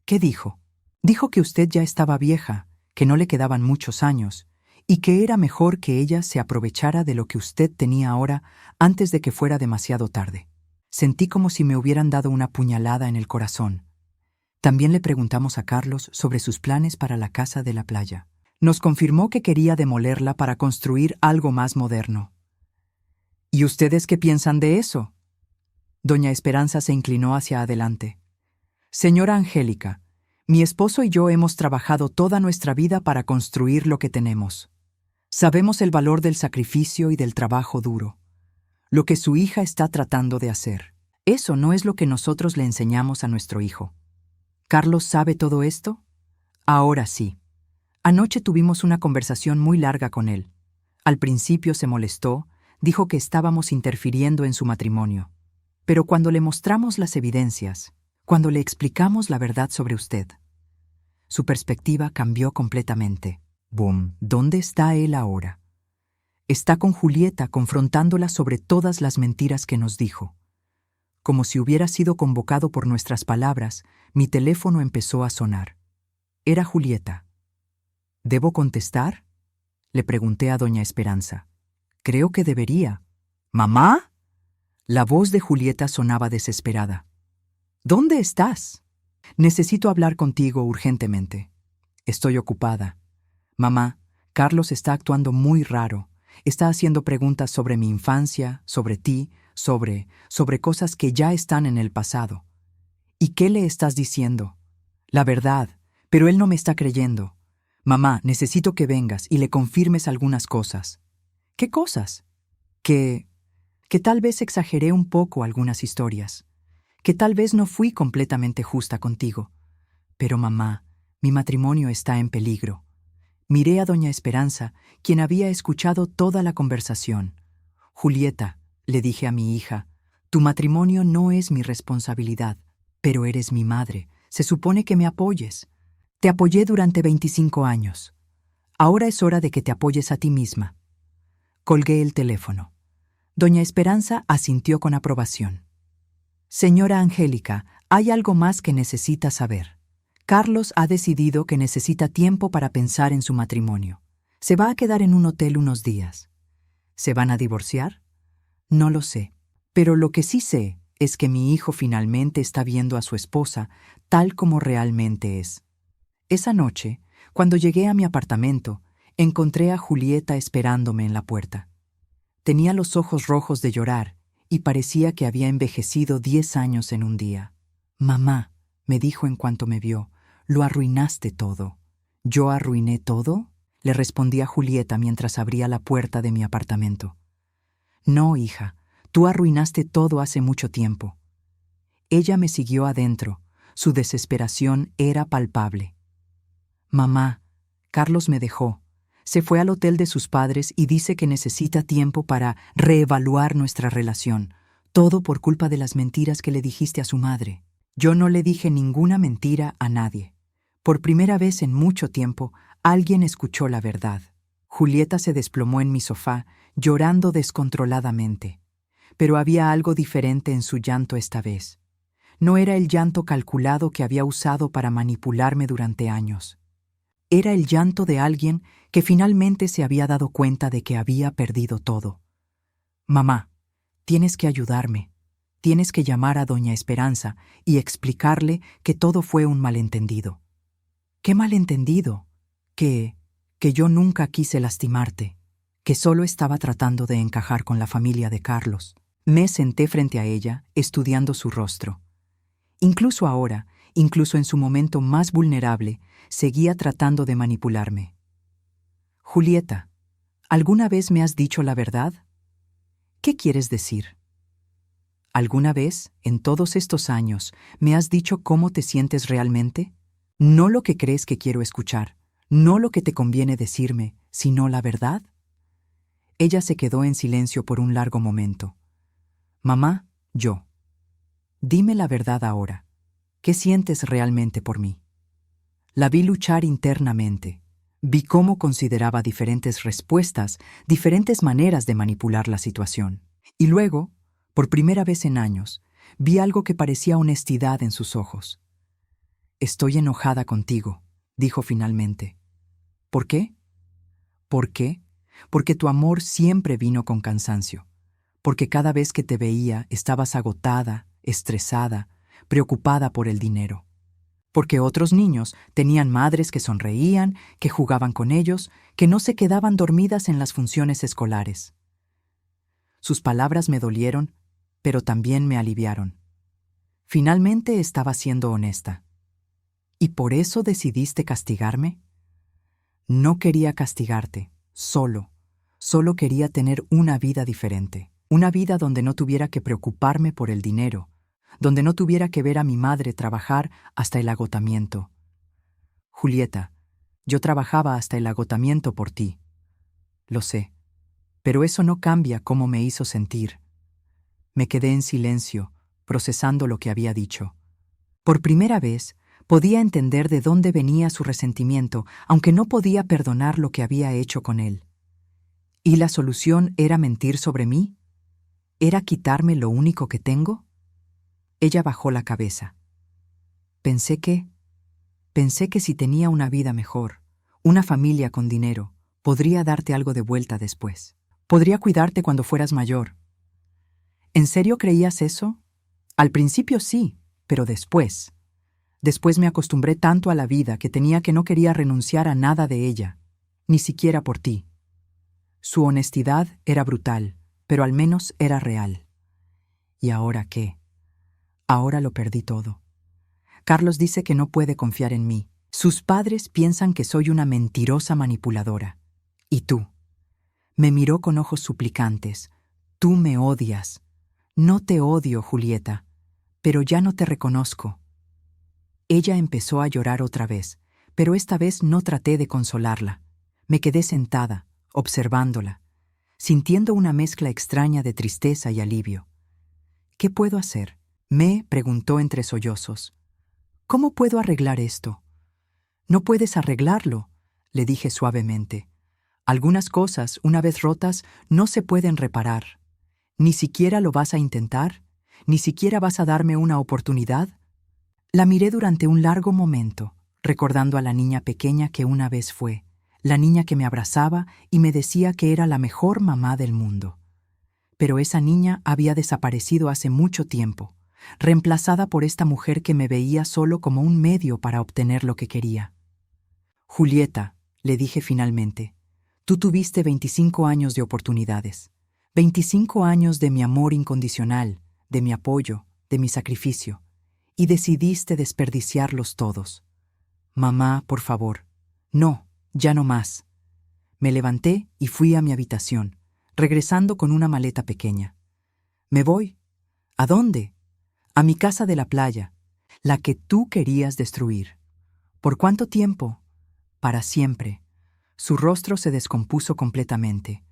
¿Qué dijo? Dijo que usted ya estaba vieja, que no le quedaban muchos años, y que era mejor que ella se aprovechara de lo que usted tenía ahora antes de que fuera demasiado tarde. Sentí como si me hubieran dado una puñalada en el corazón. También le preguntamos a Carlos sobre sus planes para la casa de la playa. Nos confirmó que quería demolerla para construir algo más moderno. ¿Y ustedes qué piensan de eso? Doña Esperanza se inclinó hacia adelante. Señora Angélica, Mi esposo y yo hemos trabajado toda nuestra vida para construir lo que tenemos. Sabemos el valor del sacrificio y del trabajo duro. Lo que su hija está tratando de hacer. Eso no es lo que nosotros le enseñamos a nuestro hijo. ¿Carlos sabe todo esto? Ahora sí. Anoche tuvimos una conversación muy larga con él. Al principio se molestó, dijo que estábamos interfiriendo en su matrimonio. Pero cuando le mostramos las evidencias, cuando le explicamos la verdad sobre usted, su perspectiva cambió completamente. Boom, ¿dónde está él ahora? Está con Julieta confrontándola sobre todas las mentiras que nos dijo. Como si hubiera sido convocado por nuestras palabras, mi teléfono empezó a sonar. Era Julieta. ¿Debo contestar?, le pregunté a doña Esperanza. Creo que debería. ¿Mamá? La voz de Julieta sonaba desesperada. ¿Dónde estás? Necesito hablar contigo urgentemente. Estoy ocupada. Mamá, Carlos está actuando muy raro. Está haciendo preguntas sobre mi infancia, sobre ti, sobre cosas que ya están en el pasado. ¿Y qué le estás diciendo? La verdad, pero él no me está creyendo. Mamá, necesito que vengas y le confirmes algunas cosas. ¿Qué cosas? Que tal vez exageré un poco algunas historias. Que tal vez no fui completamente justa contigo. Pero mamá, mi matrimonio está en peligro. Miré a doña Esperanza, quien había escuchado toda la conversación. Julieta, le dije a mi hija, tu matrimonio no es mi responsabilidad, pero eres mi madre. Se supone que me apoyes. Te apoyé durante 25 años. Ahora es hora de que te apoyes a ti misma. Colgué el teléfono. Doña Esperanza asintió con aprobación. Señora Angélica, hay algo más que necesita saber. Carlos ha decidido que necesita tiempo para pensar en su matrimonio. Se va a quedar en un hotel unos días. ¿Se van a divorciar? No lo sé. Pero lo que sí sé es que mi hijo finalmente está viendo a su esposa tal como realmente es. Esa noche, cuando llegué a mi apartamento, encontré a Julieta esperándome en la puerta. Tenía los ojos rojos de llorar y parecía que había envejecido 10 años en un día. Mamá, me dijo en cuanto me vio, lo arruinaste todo. ¿Yo arruiné todo?, le respondí a Julieta mientras abría la puerta de mi apartamento. No, hija, tú arruinaste todo hace mucho tiempo. Ella me siguió adentro. Su desesperación era palpable. Mamá, Carlos me dejó. Se fue al hotel de sus padres y dice que necesita tiempo para reevaluar nuestra relación. Todo por culpa de las mentiras que le dijiste a su madre. Yo no le dije ninguna mentira a nadie. Por primera vez en mucho tiempo, alguien escuchó la verdad. Julieta se desplomó en mi sofá, llorando descontroladamente. Pero había algo diferente en su llanto esta vez. No era el llanto calculado que había usado para manipularme durante años. Era el llanto de alguien que finalmente se había dado cuenta de que había perdido todo. Mamá, tienes que ayudarme. Tienes que llamar a doña Esperanza y explicarle que todo fue un malentendido. ¿Qué malentendido? Que yo nunca quise lastimarte, que solo estaba tratando de encajar con la familia de Carlos. Me senté frente a ella, estudiando su rostro. Incluso ahora, incluso en su momento más vulnerable, seguía tratando de manipularme. Julieta, ¿alguna vez me has dicho la verdad? ¿Qué quieres decir? ¿Alguna vez, en todos estos años, me has dicho cómo te sientes realmente? No lo que crees que quiero escuchar, no lo que te conviene decirme, sino la verdad. Ella se quedó en silencio por un largo momento. Mamá, yo. Dime la verdad ahora. ¿Qué sientes realmente por mí? La vi luchar internamente. Vi cómo consideraba diferentes respuestas, diferentes maneras de manipular la situación. Y luego, por primera vez en años, vi algo que parecía honestidad en sus ojos. Estoy enojada contigo, dijo finalmente. ¿Por qué? ¿Por qué? Porque tu amor siempre vino con cansancio. Porque cada vez que te veía estabas agotada, estresada, preocupada por el dinero. Porque otros niños tenían madres que sonreían, que jugaban con ellos, que no se quedaban dormidas en las funciones escolares. Sus palabras me dolieron, pero también me aliviaron. Finalmente estaba siendo honesta. ¿Y por eso decidiste castigarme? No quería castigarte, solo quería tener una vida diferente. Una vida donde no tuviera que preocuparme por el dinero, donde no tuviera que ver a mi madre trabajar hasta el agotamiento. Julieta, yo trabajaba hasta el agotamiento por ti. Lo sé, pero eso no cambia cómo me hizo sentir. Me quedé en silencio, procesando lo que había dicho. Por primera vez, podía entender de dónde venía su resentimiento, aunque no podía perdonar lo que había hecho con él. ¿Y la solución era mentir sobre mí? ¿Era quitarme lo único que tengo? Ella bajó la cabeza. Pensé que si tenía una vida mejor, una familia con dinero, podría darte algo de vuelta después. Podría cuidarte cuando fueras mayor. ¿En serio creías eso? Al principio sí, pero después. Después me acostumbré tanto a la vida que no quería renunciar a nada de ella, ni siquiera por ti. Su honestidad era brutal, pero al menos era real. ¿Y ahora qué? Ahora lo perdí todo. Carlos dice que no puede confiar en mí. Sus padres piensan que soy una mentirosa manipuladora. ¿Y tú? Me miró con ojos suplicantes. Tú me odias. No te odio, Julieta, pero ya no te reconozco. Ella empezó a llorar otra vez, pero esta vez no traté de consolarla. Me quedé sentada, observándola, sintiendo una mezcla extraña de tristeza y alivio. ¿Qué puedo hacer? Me preguntó entre sollozos. ¿Cómo puedo arreglar esto? No puedes arreglarlo, le dije suavemente. Algunas cosas, una vez rotas, no se pueden reparar. ¿Ni siquiera lo vas a intentar? ¿Ni siquiera vas a darme una oportunidad? La miré durante un largo momento, recordando a la niña pequeña que una vez fue, la niña que me abrazaba y me decía que era la mejor mamá del mundo. Pero esa niña había desaparecido hace mucho tiempo, reemplazada por esta mujer que me veía solo como un medio para obtener lo que quería. Julieta, le dije finalmente, tú tuviste 25 años de oportunidades, 25 años de mi amor incondicional, de mi apoyo, de mi sacrificio, y decidiste desperdiciarlos todos. Mamá, por favor. No, ya no más. Me levanté y fui a mi habitación, regresando con una maleta pequeña. Me voy. ¿A dónde? A mi casa de la playa, la que tú querías destruir. ¿Por cuánto tiempo? Para siempre. Su rostro se descompuso completamente.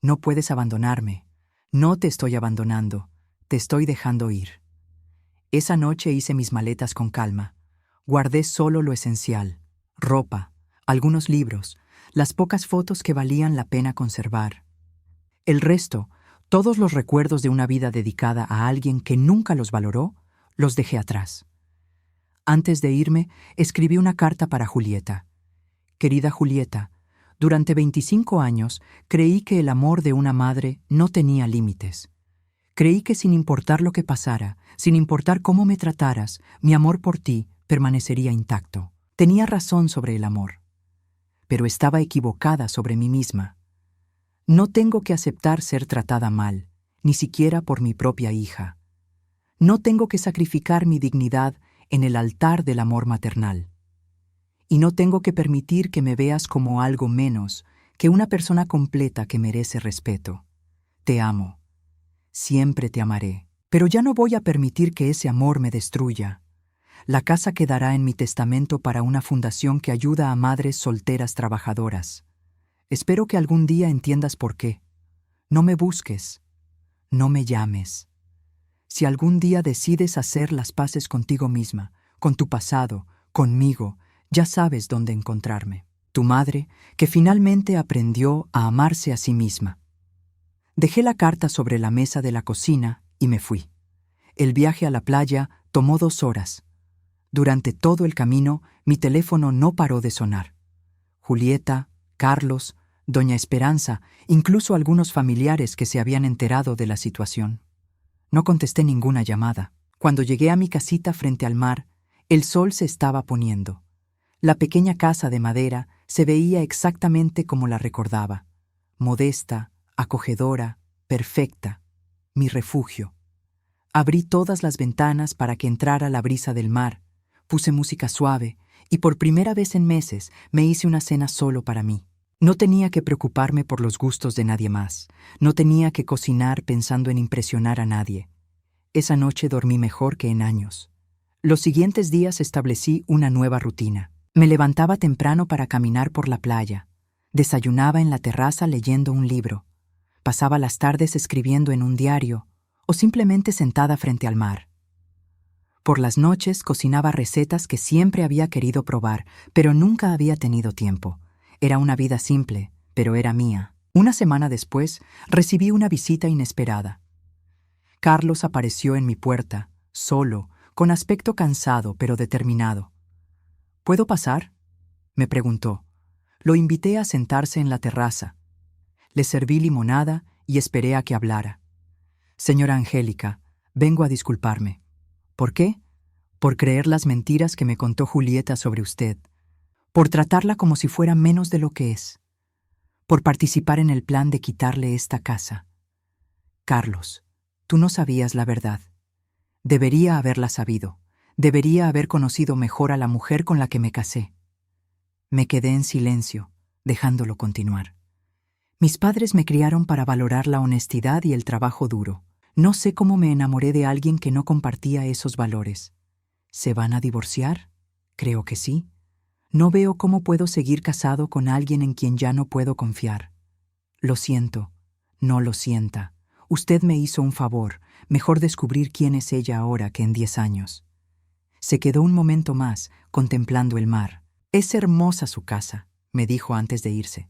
No puedes abandonarme. No te estoy abandonando. Te estoy dejando ir. Esa noche hice mis maletas con calma. Guardé solo lo esencial: ropa, algunos libros, las pocas fotos que valían la pena conservar. El resto, todos los recuerdos de una vida dedicada a alguien que nunca los valoró, los dejé atrás. Antes de irme, escribí una carta para Julieta. Querida Julieta, durante 25 años creí que el amor de una madre no tenía límites. Creí que sin importar lo que pasara, sin importar cómo me trataras, mi amor por ti permanecería intacto. Tenía razón sobre el amor, pero estaba equivocada sobre mí misma. No tengo que aceptar ser tratada mal, ni siquiera por mi propia hija. No tengo que sacrificar mi dignidad en el altar del amor maternal. Y no tengo que permitir que me veas como algo menos que una persona completa que merece respeto. Te amo. Siempre te amaré. Pero ya no voy a permitir que ese amor me destruya. La casa quedará en mi testamento para una fundación que ayuda a madres solteras trabajadoras. Espero que algún día entiendas por qué. No me busques. No me llames. Si algún día decides hacer las paces contigo misma, con tu pasado, conmigo, ya sabes dónde encontrarme. Tu madre, que finalmente aprendió a amarse a sí misma. Dejé la carta sobre la mesa de la cocina y me fui. El viaje a la playa tomó 2 horas. Durante todo el camino, mi teléfono no paró de sonar. Julieta, Carlos, doña Esperanza, incluso algunos familiares que se habían enterado de la situación. No contesté ninguna llamada. Cuando llegué a mi casita frente al mar, el sol se estaba poniendo. La pequeña casa de madera se veía exactamente como la recordaba, modesta, acogedora, perfecta, mi refugio. Abrí todas las ventanas para que entrara la brisa del mar, puse música suave y por primera vez en meses me hice una cena solo para mí. No tenía que preocuparme por los gustos de nadie más. No tenía que cocinar pensando en impresionar a nadie. Esa noche dormí mejor que en años. Los siguientes días establecí una nueva rutina. Me levantaba temprano para caminar por la playa. Desayunaba en la terraza leyendo un libro. Pasaba las tardes escribiendo en un diario o simplemente sentada frente al mar. Por las noches cocinaba recetas que siempre había querido probar, pero nunca había tenido tiempo. Era una vida simple, pero era mía. Una semana después, recibí una visita inesperada. Carlos apareció en mi puerta, solo, con aspecto cansado pero determinado. ¿Puedo pasar?, me preguntó. Lo invité a sentarse en la terraza. Le serví limonada y esperé a que hablara. Señora Angélica, vengo a disculparme. ¿Por qué? Por creer las mentiras que me contó Julieta sobre usted. Por tratarla como si fuera menos de lo que es. Por participar en el plan de quitarle esta casa. Carlos, tú no sabías la verdad. Debería haberla sabido. Debería haber conocido mejor a la mujer con la que me casé. Me quedé en silencio, dejándolo continuar. Mis padres me criaron para valorar la honestidad y el trabajo duro. No sé cómo me enamoré de alguien que no compartía esos valores. ¿Se van a divorciar? Creo que sí. No veo cómo puedo seguir casado con alguien en quien ya no puedo confiar. Lo siento. No lo sienta. Usted me hizo un favor. Mejor descubrir quién es ella ahora que en 10 años. Se quedó un momento más, contemplando el mar. Es hermosa su casa, me dijo antes de irse.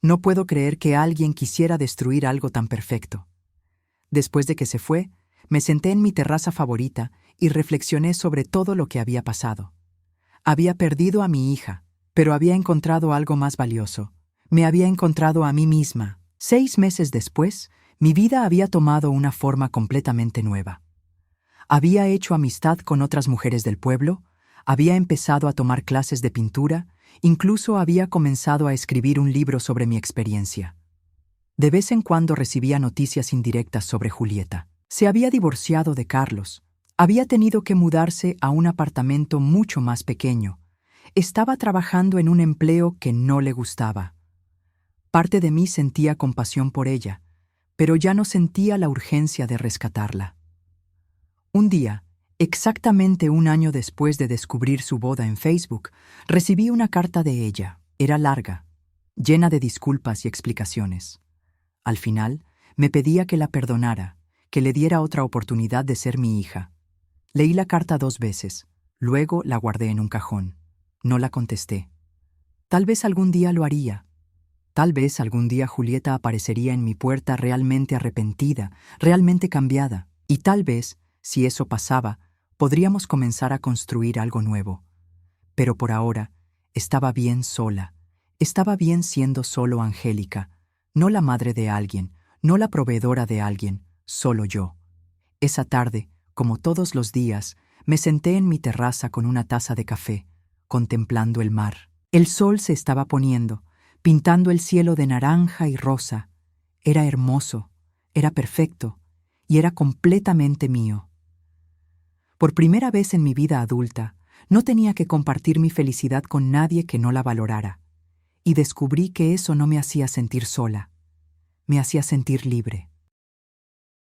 No puedo creer que alguien quisiera destruir algo tan perfecto. Después de que se fue, me senté en mi terraza favorita y reflexioné sobre todo lo que había pasado. Había perdido a mi hija, pero había encontrado algo más valioso. Me había encontrado a mí misma. 6 meses después, mi vida había tomado una forma completamente nueva. Había hecho amistad con otras mujeres del pueblo, había empezado a tomar clases de pintura, incluso había comenzado a escribir un libro sobre mi experiencia. De vez en cuando recibía noticias indirectas sobre Julieta. Se había divorciado de Carlos. Había tenido que mudarse a un apartamento mucho más pequeño. Estaba trabajando en un empleo que no le gustaba. Parte de mí sentía compasión por ella, pero ya no sentía la urgencia de rescatarla. Un día, exactamente 1 año después de descubrir su boda en Facebook, recibí una carta de ella. Era larga, llena de disculpas y explicaciones. Al final, me pedía que la perdonara, que le diera otra oportunidad de ser mi hija. Leí la carta 2 veces, luego la guardé en un cajón. No la contesté. Tal vez algún día lo haría. Tal vez algún día Julieta aparecería en mi puerta realmente arrepentida, realmente cambiada, y tal vez, si eso pasaba, podríamos comenzar a construir algo nuevo. Pero por ahora, estaba bien sola. Estaba bien siendo solo Angélica, no la madre de alguien, no la proveedora de alguien, solo yo. Esa tarde, como todos los días, me senté en mi terraza con una taza de café, contemplando el mar. El sol se estaba poniendo, pintando el cielo de naranja y rosa. Era hermoso, era perfecto, y era completamente mío. Por primera vez en mi vida adulta, no tenía que compartir mi felicidad con nadie que no la valorara, y descubrí que eso no me hacía sentir sola, me hacía sentir libre.